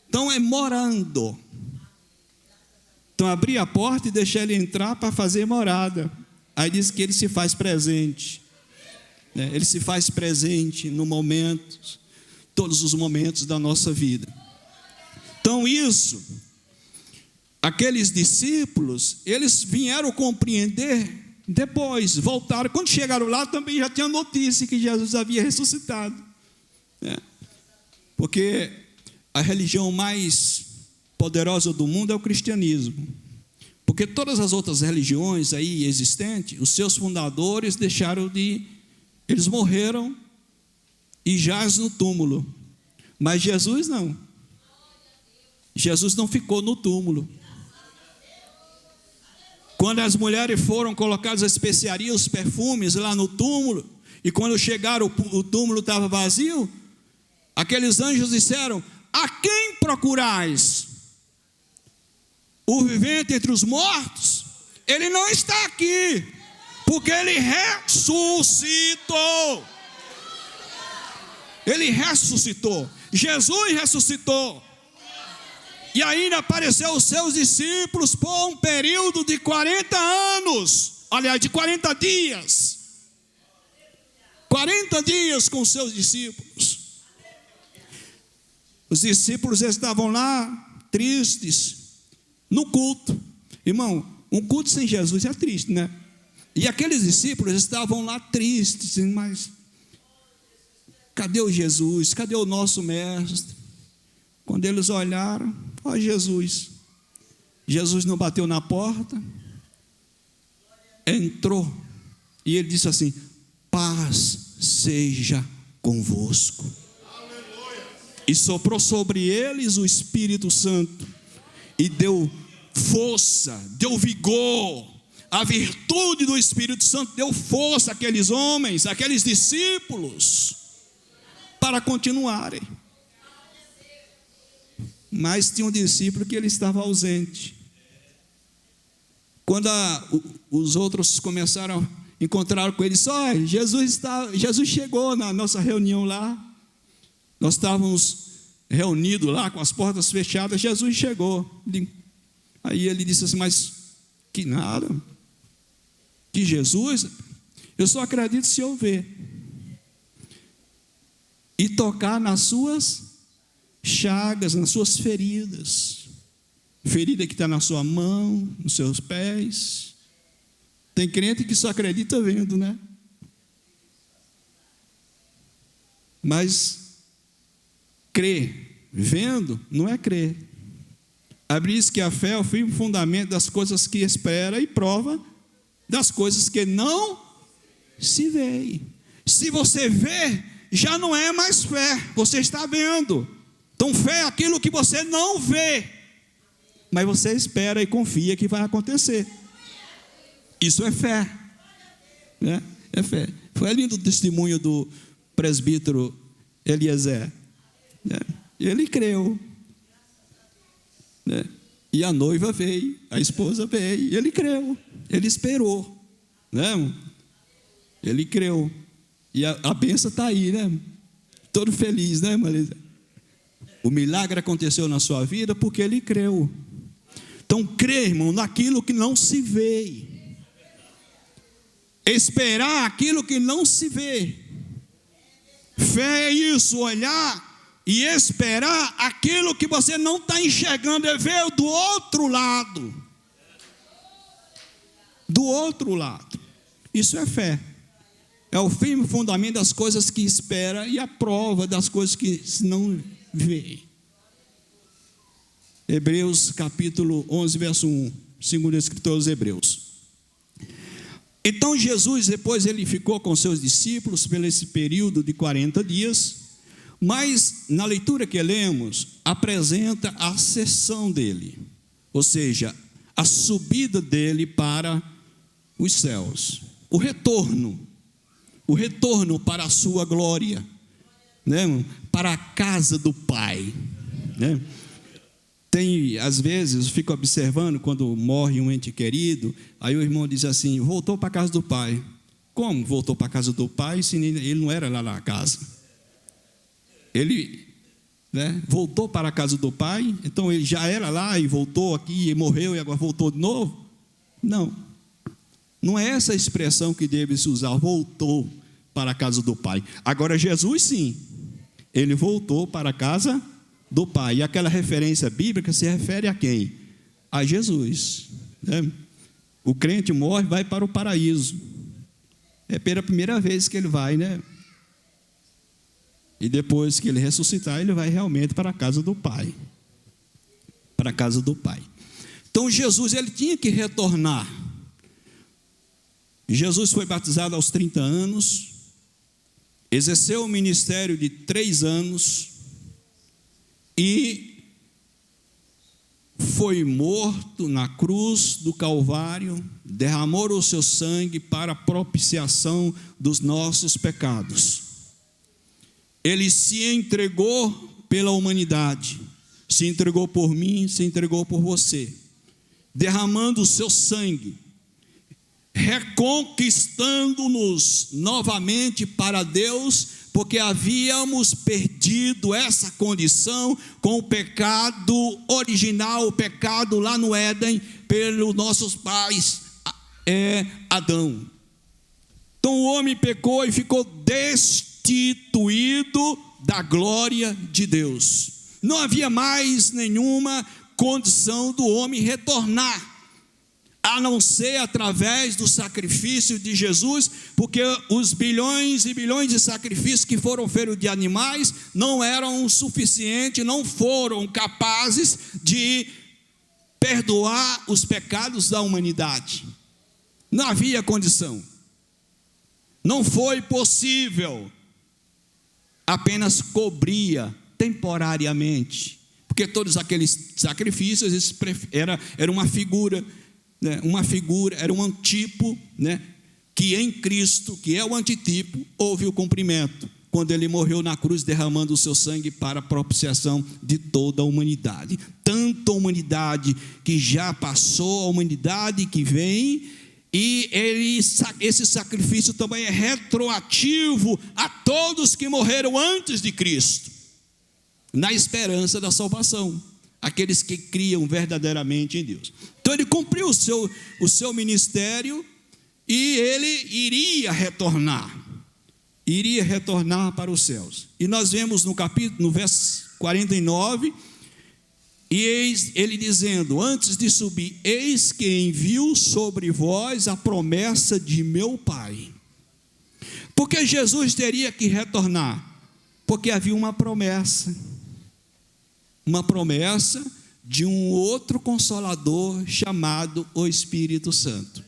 Então é morando. Então abrir a porta e deixar ele entrar para fazer morada. Aí diz que ele se faz presente. Ele se faz presente no momento, todos os momentos da nossa vida. Então isso, aqueles discípulos, eles vieram compreender depois, voltaram. Quando chegaram lá também já tinha notícia que Jesus havia ressuscitado. Porque a religião mais poderosa do mundo é o cristianismo. Porque todas as outras religiões aí existentes, os seus fundadores eles morreram e jaz no túmulo. Mas Jesus não. Jesus não ficou no túmulo. Quando as mulheres foram colocar as especiarias, os perfumes lá no túmulo, e quando chegaram o túmulo estava vazio, aqueles anjos disseram: a quem procurais? O vivente entre os mortos? Ele não está aqui, porque ele ressuscitou. Ele ressuscitou. Jesus ressuscitou. E ainda apareceu aos seus discípulos por um período de 40 anos. Aliás, de 40 dias. 40 dias com os seus discípulos. Os discípulos estavam lá, tristes, no culto. Irmão, um culto sem Jesus é triste, né? E aqueles discípulos estavam lá tristes, mas cadê o Jesus? Cadê o nosso mestre? Quando eles olharam, ó Jesus. Jesus não bateu na porta, entrou, e ele disse assim: paz seja convosco. E soprou sobre eles o Espírito Santo, e deu força, deu vigor. A virtude do Espírito Santo deu força àqueles homens, àqueles discípulos, para continuarem. Mas tinha um discípulo que ele estava ausente. Quando os outros começaram a encontrar com ele, só Jesus chegou na nossa reunião lá. Nós estávamos reunidos lá com as portas fechadas. Jesus chegou. Aí ele disse assim: mas que nada, que Jesus, eu só acredito se eu ver e tocar nas suas chagas, nas suas feridas. Ferida que está na sua mão, nos seus pés. Tem crente que só acredita vendo, né? Mas crer vendo não é crer. Diz que a fé é o firme fundamento das coisas que espera e prova das coisas que não se vê. Se você vê, já não é mais fé, você está vendo. Então fé é aquilo que você não vê, mas você espera e confia que vai acontecer. Isso é fé, né? É fé. Foi lindo o testemunho do presbítero Eliezer, né? Ele creu, né? E a noiva veio, a esposa veio, ele creu, ele esperou, né? Ele creu, e a bênção está aí, né? Todo feliz, né, Marisa? O milagre aconteceu na sua vida porque ele creu. Então, crê, irmão, naquilo que não se vê. Esperar aquilo que não se vê. Fé é isso, olhar e esperar aquilo que você não está enxergando, é ver do outro lado. Do outro lado. Isso é fé. É o firme fundamento das coisas que espera e a prova das coisas que não vê. Hebreus capítulo 11, verso 1, segundo o escritor aos Hebreus. Então Jesus, depois ele ficou com seus discípulos por esse período de 40 dias, mas na leitura que lemos, apresenta a ascensão dele, ou seja, a subida dele para os céus, o retorno para a sua glória, né? Para a casa do Pai, né? Às vezes, eu fico observando quando morre um ente querido, aí o irmão diz assim: voltou para a casa do pai. Como voltou para a casa do pai se ele não era lá na casa? Ele, voltou para a casa do pai, então ele já era lá e voltou aqui e morreu e agora voltou de novo? Não é essa a expressão que deve se usar, voltou para a casa do pai. Agora Jesus sim, ele voltou para a casa do pai. E aquela referência bíblica se refere a quem? A Jesus. O crente morre, vai para o paraíso. É pela primeira vez que ele vai, E depois que ele ressuscitar, ele vai realmente para a casa do pai. Para a casa do pai. Então Jesus, ele tinha que retornar. Jesus foi batizado aos 30 anos, exerceu o ministério de 3 anos, e foi morto na cruz do Calvário, derramou o seu sangue para a propiciação dos nossos pecados. Ele se entregou pela humanidade, se entregou por mim, se entregou por você, derramando o seu sangue, reconquistando-nos novamente para Deus, porque havíamos perdido essa condição com o pecado original, o pecado lá no Éden, pelos nossos pais, Adão. Então o homem pecou e ficou destituído da glória de Deus. Não havia mais nenhuma condição do homem retornar, a não ser através do sacrifício de Jesus, porque os bilhões e bilhões de sacrifícios que foram feitos de animais não eram suficientes, não foram capazes de perdoar os pecados da humanidade. Não havia condição. Não foi possível. Apenas cobria temporariamente, porque todos aqueles sacrifícios era uma figura, era um antipo, que em Cristo, que é o antitipo, houve o cumprimento, quando ele morreu na cruz, derramando o seu sangue para a propiciação de toda a humanidade. Tanto a humanidade que já passou, a humanidade que vem, e esse sacrifício também é retroativo a todos que morreram antes de Cristo, na esperança da salvação, aqueles que criam verdadeiramente em Deus. Então ele cumpriu o seu ministério e ele iria retornar para os céus. E nós vemos no verso 49, e ele dizendo, antes de subir: eis que envio sobre vós a promessa de meu Pai. Porque Jesus teria que retornar? Porque havia uma promessa de um outro Consolador chamado o Espírito Santo.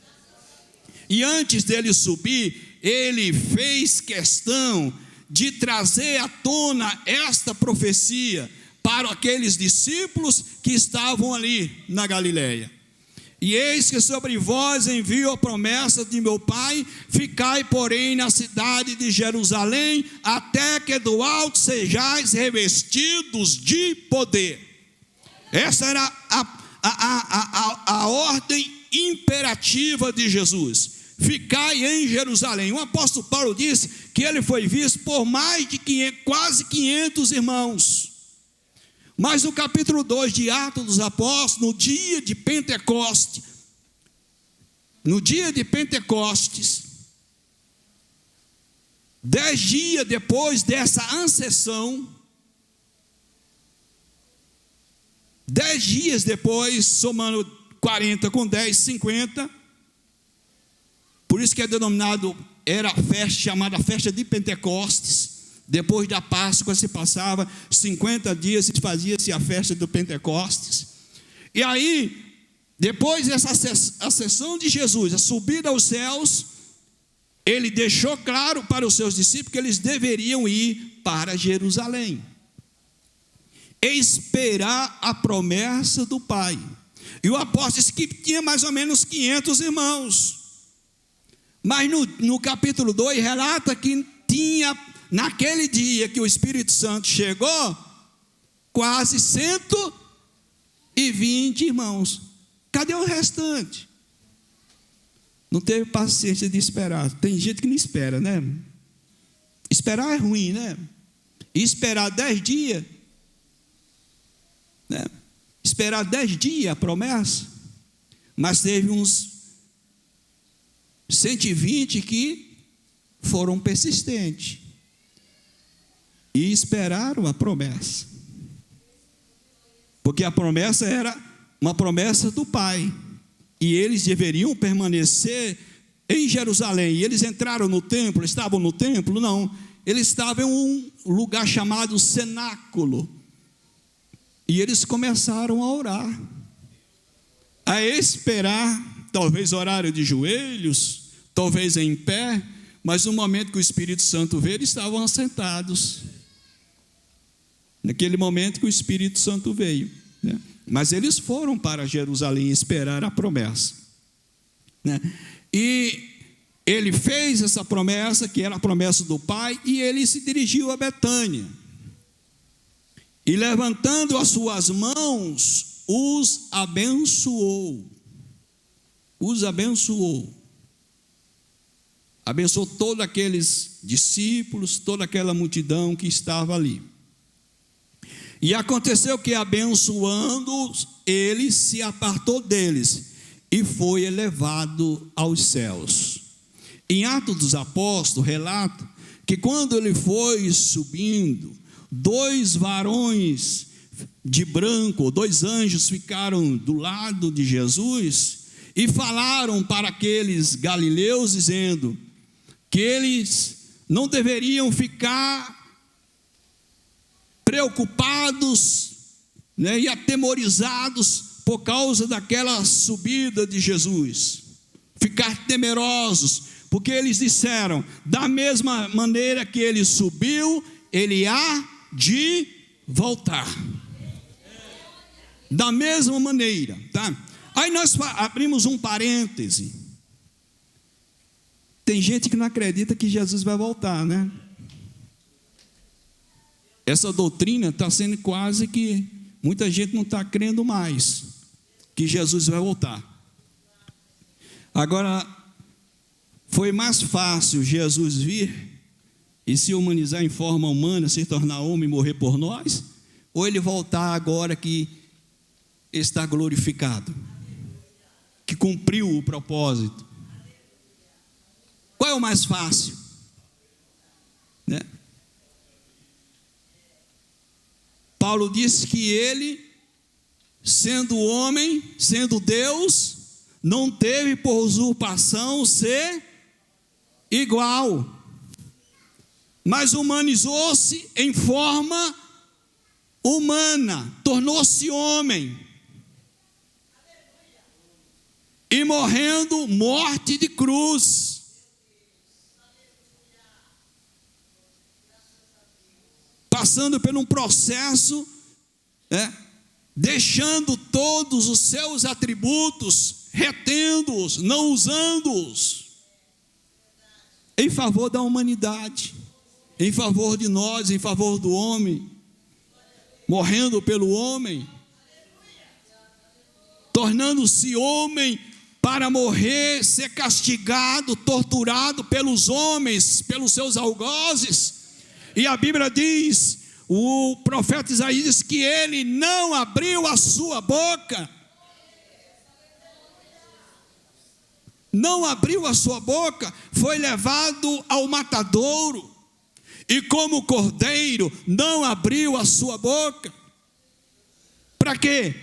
E antes dele subir, ele fez questão de trazer à tona esta profecia para aqueles discípulos que estavam ali na Galileia. E eis que sobre vós envio a promessa de meu Pai, ficai, porém, na cidade de Jerusalém, até que do alto sejais revestidos de poder. Essa era a ordem imperativa de Jesus: ficai em Jerusalém. O apóstolo Paulo disse que ele foi visto por mais de quase 500 irmãos. Mas no capítulo 2 de Atos dos Apóstolos, no dia de Pentecostes, 10 dias depois dessa ascensão, 10 dias depois, somando 40 com 10, 50, por isso que é denominado, era a festa chamada festa de Pentecostes. Depois da Páscoa se passava 50 dias e fazia-se a festa do Pentecostes. E aí, depois dessa ascensão de Jesus, a subida aos céus, ele deixou claro para os seus discípulos que eles deveriam ir para Jerusalém, esperar a promessa do Pai. E o apóstolo disse que tinha mais ou menos 500 irmãos. Mas no capítulo 2 relata que tinha, naquele dia que o Espírito Santo chegou, quase 120. e 20 irmãos. Cadê o restante? Não teve paciência de esperar. Tem gente que não espera, né? Esperar é ruim, né? E esperar 10 dias, né? Esperar 10 dias a promessa. Mas teve uns 120 que foram persistentes e esperaram a promessa, porque a promessa era uma promessa do Pai, e eles deveriam permanecer em Jerusalém. E eles entraram no templo, estavam no templo? Não, eles estavam em um lugar chamado cenáculo, e eles começaram a orar, a esperar, talvez horário de joelhos, talvez em pé, mas no momento que o Espírito Santo veio, eles estavam assentados. Naquele momento que o Espírito Santo veio, né? Mas eles foram para Jerusalém esperar a promessa, né? E ele fez essa promessa, que era a promessa do Pai, e ele se dirigiu a Betânia. E levantando as suas mãos, os abençoou. Os abençoou. Abençoou todos aqueles discípulos, toda aquela multidão que estava ali. E aconteceu que, abençoando-os, ele se apartou deles e foi elevado aos céus. Em Atos dos Apóstolos, relata que quando ele foi subindo, 2 varões de branco, 2 anjos ficaram do lado de Jesus e falaram para aqueles galileus, dizendo que eles não deveriam ficar preocupados, né, e atemorizados por causa daquela subida de Jesus, ficar temerosos, porque eles disseram: da mesma maneira que ele subiu, ele há de voltar. Da mesma maneira, tá? Aí nós abrimos um parêntese. Tem gente que não acredita que Jesus vai voltar, né? Essa doutrina está sendo quase que muita gente não está crendo mais que Jesus vai voltar. Agora, foi mais fácil Jesus vir e se humanizar em forma humana, se tornar homem e morrer por nós, ou ele voltar agora que está glorificado, que cumpriu o propósito? Qual é o mais fácil? Né? Paulo disse que ele, sendo homem, sendo Deus, não teve por usurpação ser igual, mas humanizou-se em forma humana, tornou-se homem, e morrendo morte de cruz, passando por um processo, deixando todos os seus atributos, retendo-os, não usando-os, em favor da humanidade, em favor de nós, em favor do homem, morrendo pelo homem, tornando-se homem para morrer, ser castigado, torturado pelos homens, pelos seus algozes. E a Bíblia diz, o profeta Isaías diz que ele não abriu a sua boca. Não abriu a sua boca, foi levado ao matadouro. E como cordeiro, não abriu a sua boca. Para quê?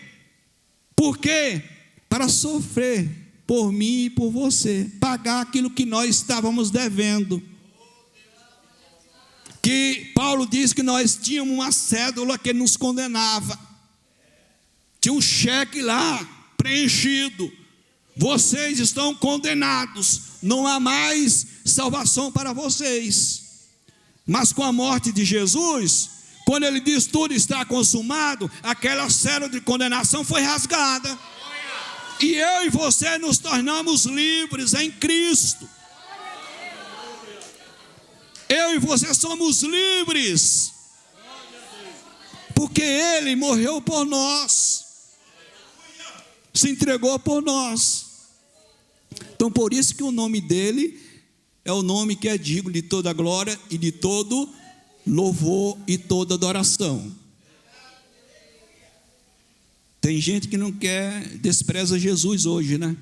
Por quê? Para sofrer por mim e por você, pagar aquilo que nós estávamos devendo. Que Paulo diz que nós tínhamos uma cédula que nos condenava, tinha um cheque lá preenchido: vocês estão condenados, não há mais salvação para vocês. Mas com a morte de Jesus, quando ele diz tudo está consumado, aquela cédula de condenação foi rasgada, e eu e você nos tornamos livres em Cristo. Eu e você somos livres, porque Ele morreu por nós. se entregou por nós. Então, por isso que o nome dele é o nome que é digno de toda glória e de todo louvor e toda adoração. Tem gente que não quer, despreza Jesus hoje, né?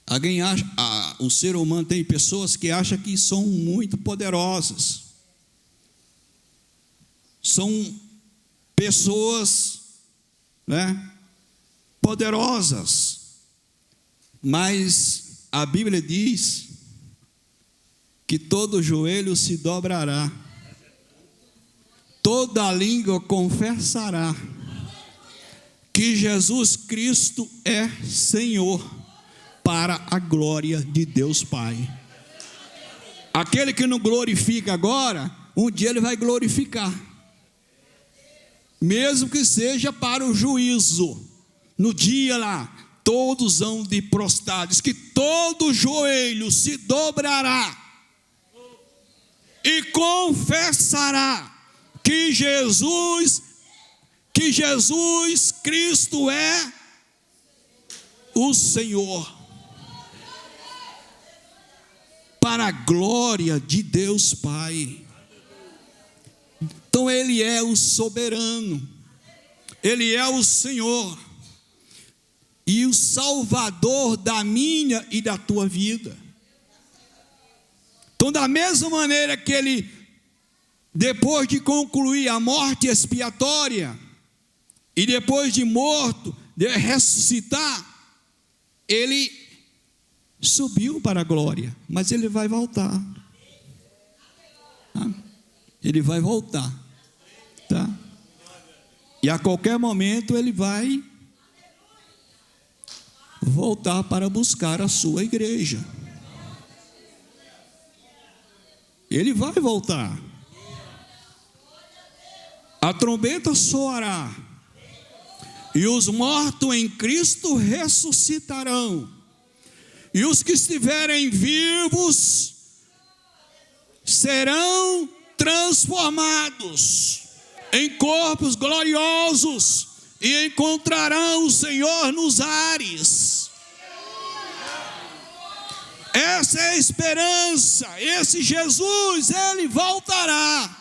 Alguém acha, o ser humano tem pessoas que acham que são muito poderosas. São pessoas, né, poderosas. Mas a Bíblia diz que todo joelho se dobrará, toda língua confessará que Jesus Cristo é Senhor, para a glória de Deus Pai. Aquele que não glorifica agora, um dia ele vai glorificar, mesmo que seja para o juízo. No dia lá, todos hão de prostrar, diz que todo joelho se dobrará e confessará que Jesus Cristo é o Senhor, para a glória de Deus Pai. Então Ele é o soberano, Ele é o Senhor e o Salvador da minha e da tua vida. Então, da mesma maneira que Ele, depois de concluir a morte expiatória, e depois de morto, de ressuscitar, Ele subiu para a glória, mas Ele vai voltar. Ele vai voltar, tá? E a qualquer momento Ele vai voltar para buscar a sua igreja. Ele vai voltar. A trombeta soará e os mortos em Cristo ressuscitarão, e os que estiverem vivos serão transformados em corpos gloriosos e encontrarão o Senhor nos ares. Essa é a esperança. Esse Jesus, Ele voltará.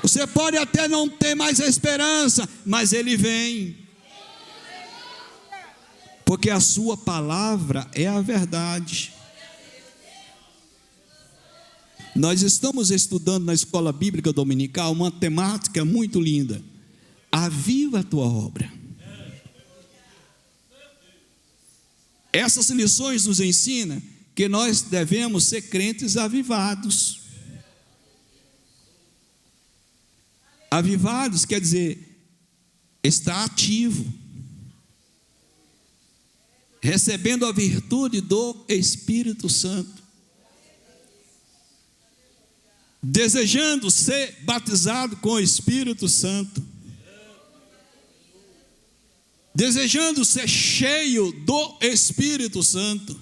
Você pode até não ter mais a esperança, mas Ele vem, porque a sua palavra é a verdade. Nós estamos estudando na escola bíblica dominical uma temática muito linda: aviva a tua obra. Essas lições nos ensinam que nós devemos ser crentes avivados. Avivados quer dizer estar ativo, recebendo a virtude do Espírito Santo, desejando ser batizado com o Espírito Santo, desejando ser cheio do Espírito Santo,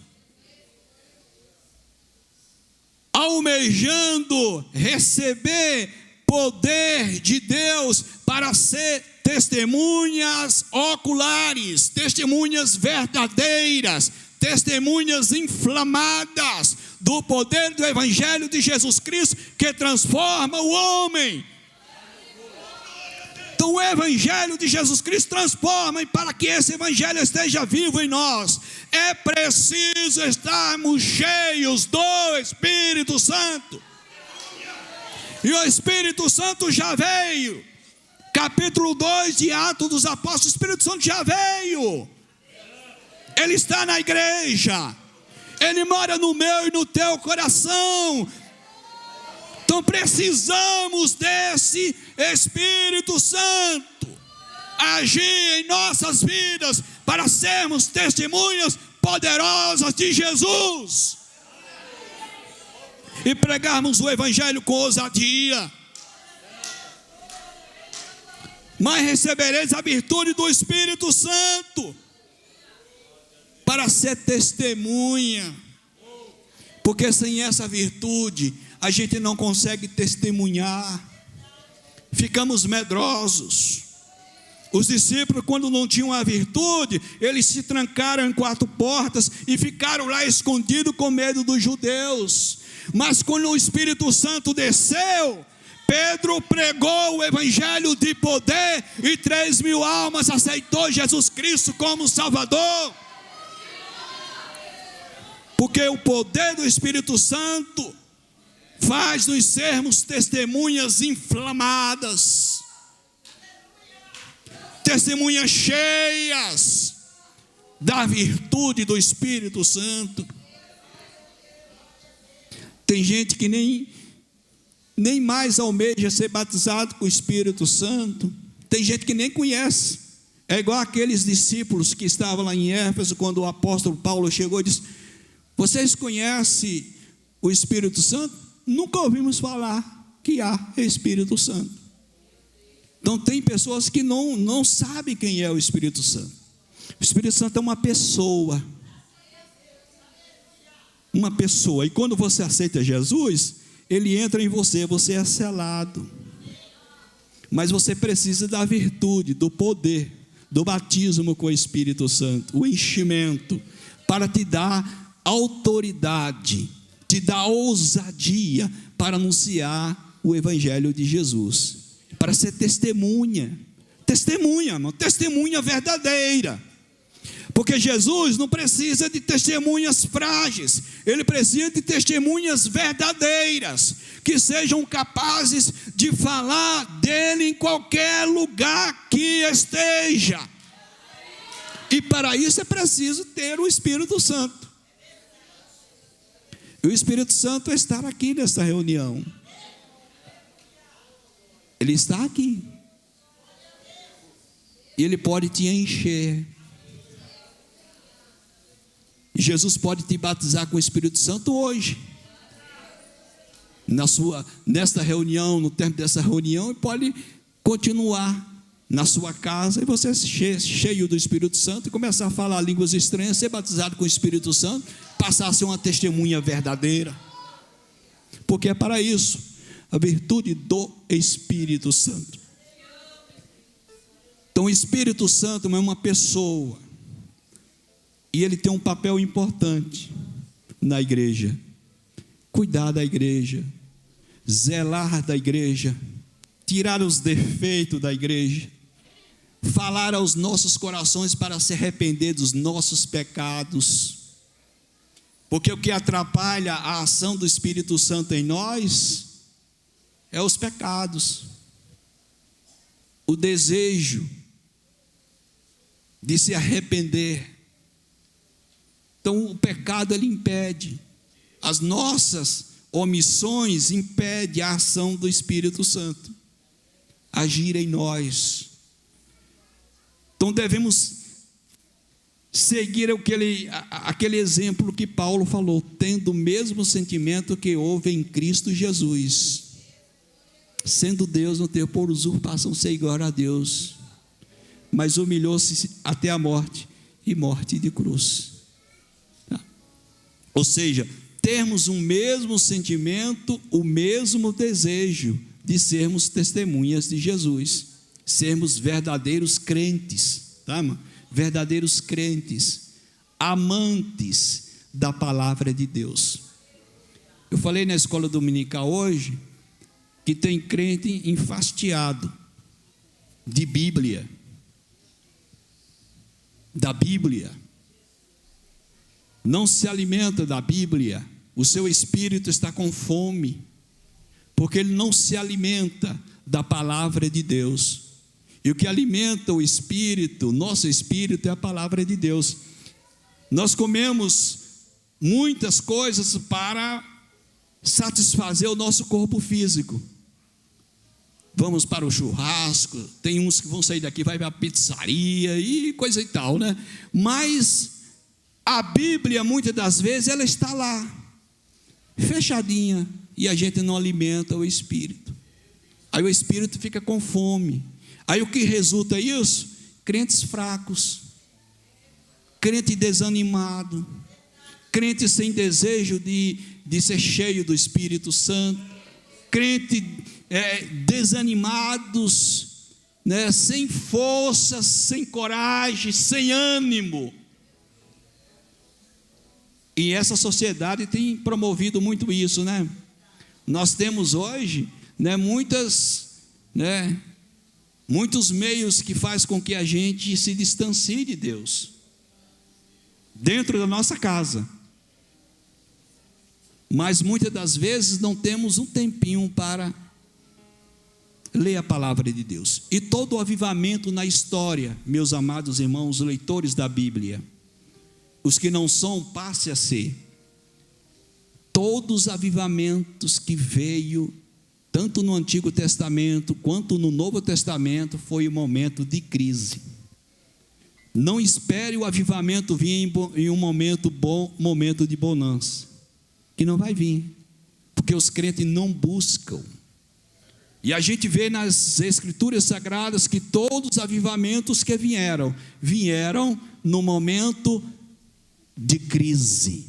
almejando receber poder de Deus para ser testemunhas oculares, testemunhas verdadeiras, testemunhas inflamadas do poder do Evangelho de Jesus Cristo, que transforma o homem. Então o Evangelho de Jesus Cristo transforma, e para que esse Evangelho esteja vivo em nós, é preciso estarmos cheios do Espírito Santo. E o Espírito Santo já veio. Capítulo 2 de Atos dos Apóstolos, o Espírito Santo já veio. Ele está na igreja. Ele mora no meu e no teu coração. Então precisamos desse Espírito Santo agir em nossas vidas para sermos testemunhas poderosas de Jesus e pregarmos o Evangelho com ousadia. Mas recebereis a virtude do Espírito Santo para ser testemunha, porque sem essa virtude a gente não consegue testemunhar, ficamos medrosos, Os discípulos, quando não tinham a virtude, eles se trancaram em 4 portas e ficaram lá escondidos com medo dos judeus. Mas quando o Espírito Santo desceu, Pedro pregou o evangelho de poder e 3.000 almas aceitou Jesus Cristo como Salvador. Porque o poder do Espírito Santo faz-nos sermos testemunhas inflamadas, testemunhas cheias da virtude do Espírito Santo. Tem gente que nem mais almeja ser batizado com o Espírito Santo. Tem gente que nem conhece. É igual aqueles discípulos que estavam lá em Éfeso, quando o apóstolo Paulo chegou e disse: vocês conhecem o Espírito Santo? Nunca ouvimos falar que há Espírito Santo. Então tem pessoas que não sabem quem é o Espírito Santo. O Espírito Santo é uma pessoa. Uma pessoa. E quando você aceita Jesus, ele entra em você, você é selado. Mas você precisa da virtude, do poder, do batismo com o Espírito Santo, o enchimento, para te dar autoridade, te dar ousadia para anunciar o Evangelho de Jesus, para ser testemunha, irmão, testemunha verdadeira. Porque Jesus não precisa de testemunhas frágeis, ele precisa de testemunhas verdadeiras, que sejam capazes de falar dele em qualquer lugar que esteja. E para isso é preciso ter o Espírito Santo. E o Espírito Santo está aqui nesta reunião. Ele está aqui. E ele pode te encher. Jesus pode te batizar com o Espírito Santo hoje. Nesta reunião, no tempo dessa reunião, e pode continuar na sua casa, e você cheio do Espírito Santo, e começar a falar línguas estranhas, ser batizado com o Espírito Santo, passar a ser uma testemunha verdadeira. Porque é para isso a virtude do Espírito Santo. Então o Espírito Santo é uma pessoa. E ele tem um papel importante na igreja. Cuidar da igreja, zelar da igreja, tirar os defeitos da igreja, falar aos nossos corações para se arrepender dos nossos pecados. Porque o que atrapalha a ação do Espírito Santo em nós é os pecados, o desejo de se arrepender. Então o pecado ele impede, as nossas omissões impedem a ação do Espírito Santo agir em nós. Então devemos seguir aquele exemplo que Paulo falou, tendo o mesmo sentimento que houve em Cristo Jesus, sendo Deus, não teve por usurpação ser igual a Deus, mas humilhou-se até a morte, e morte de cruz. Ou seja, termos o mesmo sentimento, o mesmo desejo de sermos testemunhas de Jesus, sermos verdadeiros crentes, tá, mano? Verdadeiros crentes, amantes da palavra de Deus. Eu falei na escola dominical hoje que tem crente enfastiado de Bíblia, da Bíblia. Não se alimenta da Bíblia, o seu espírito está com fome, porque ele não se alimenta da palavra de Deus. E o que alimenta o espírito, nosso espírito, é a palavra de Deus. Nós comemos muitas coisas para satisfazer o nosso corpo físico. Vamos para o churrasco, tem uns que vão sair daqui, vai para a pizzaria e coisa e tal, né? Mas a Bíblia, muitas das vezes, ela está lá, fechadinha, e a gente não alimenta o espírito. Aí o espírito fica com fome. Aí o que resulta isso? Crentes fracos, crente desanimado, crente sem desejo de ser cheio do Espírito Santo, crente desanimados né, sem força, sem coragem, sem ânimo. E essa sociedade tem promovido muito isso, né? Nós temos hoje, né, muitos meios que faz com que a gente se distancie de Deus, dentro da nossa casa. Mas muitas das vezes não temos um tempinho para ler a palavra de Deus. E todo o avivamento na história, meus amados irmãos, leitores da Bíblia, os que não são, passe a ser. Todos os avivamentos que veio, tanto no Antigo Testamento quanto no Novo Testamento, foi um momento de crise. Não espere o avivamento vir em um momento bom, momento de bonança, que não vai vir, porque os crentes não buscam. E a gente vê nas Escrituras Sagradas que todos os avivamentos que vieram no momento de crise.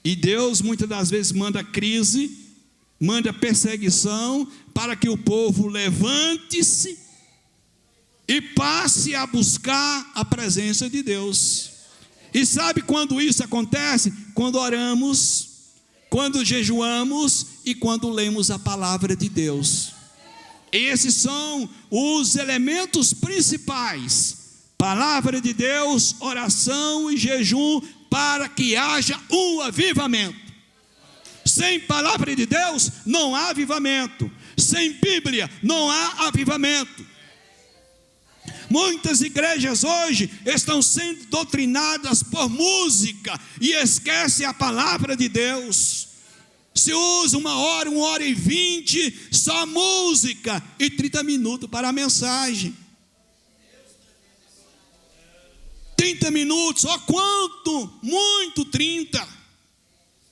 E Deus muitas das vezes manda crise, manda perseguição, para que o povo levante-se e passe a buscar a presença de Deus. E sabe quando isso acontece? Quando oramos, quando jejuamos e quando lemos a palavra de Deus. Esses são os elementos principais: palavra de Deus, oração e jejum, para que haja um avivamento. Sem palavra de Deus não há avivamento. Sem Bíblia não há avivamento. Muitas igrejas hoje estão sendo doutrinadas por música e esquecem a palavra de Deus. Se usa 1 hora e 20, só música, e 30 minutos para a mensagem. 30 minutos, ó quanto? Muito, 30.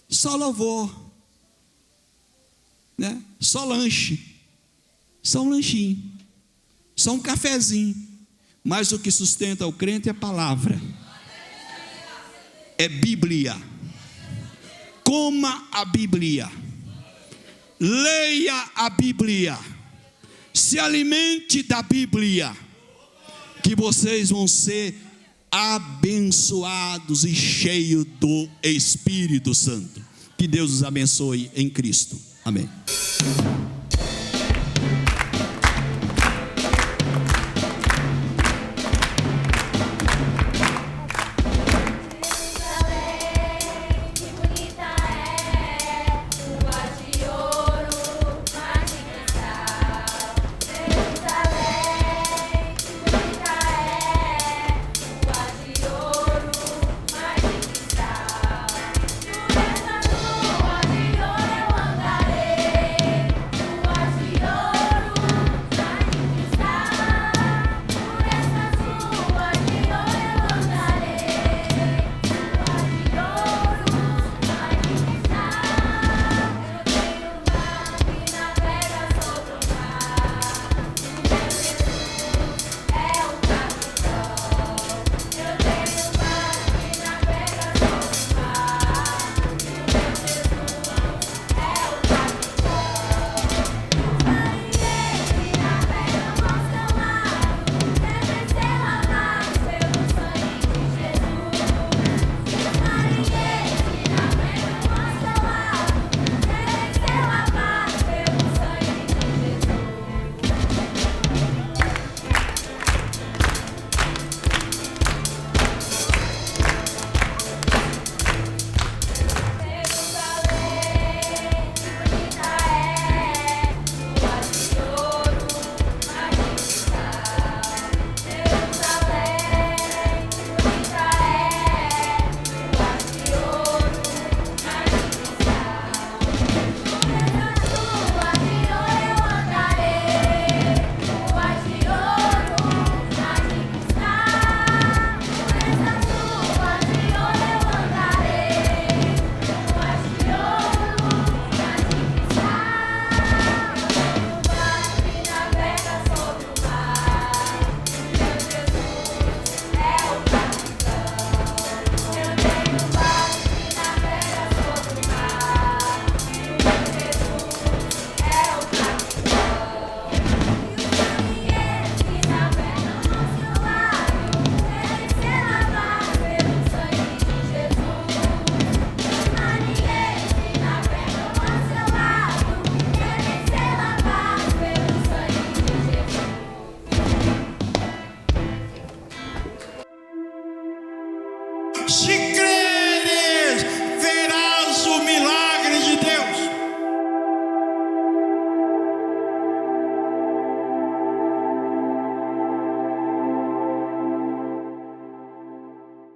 Só louvor, né? Só lanche, só um lanchinho, só um cafezinho. Mas o que sustenta o crente é a palavra, é Bíblia. Coma a Bíblia, leia a Bíblia, se alimente da Bíblia, que vocês vão ser abençoados e cheios do Espírito Santo. Que Deus os abençoe em Cristo. Amém.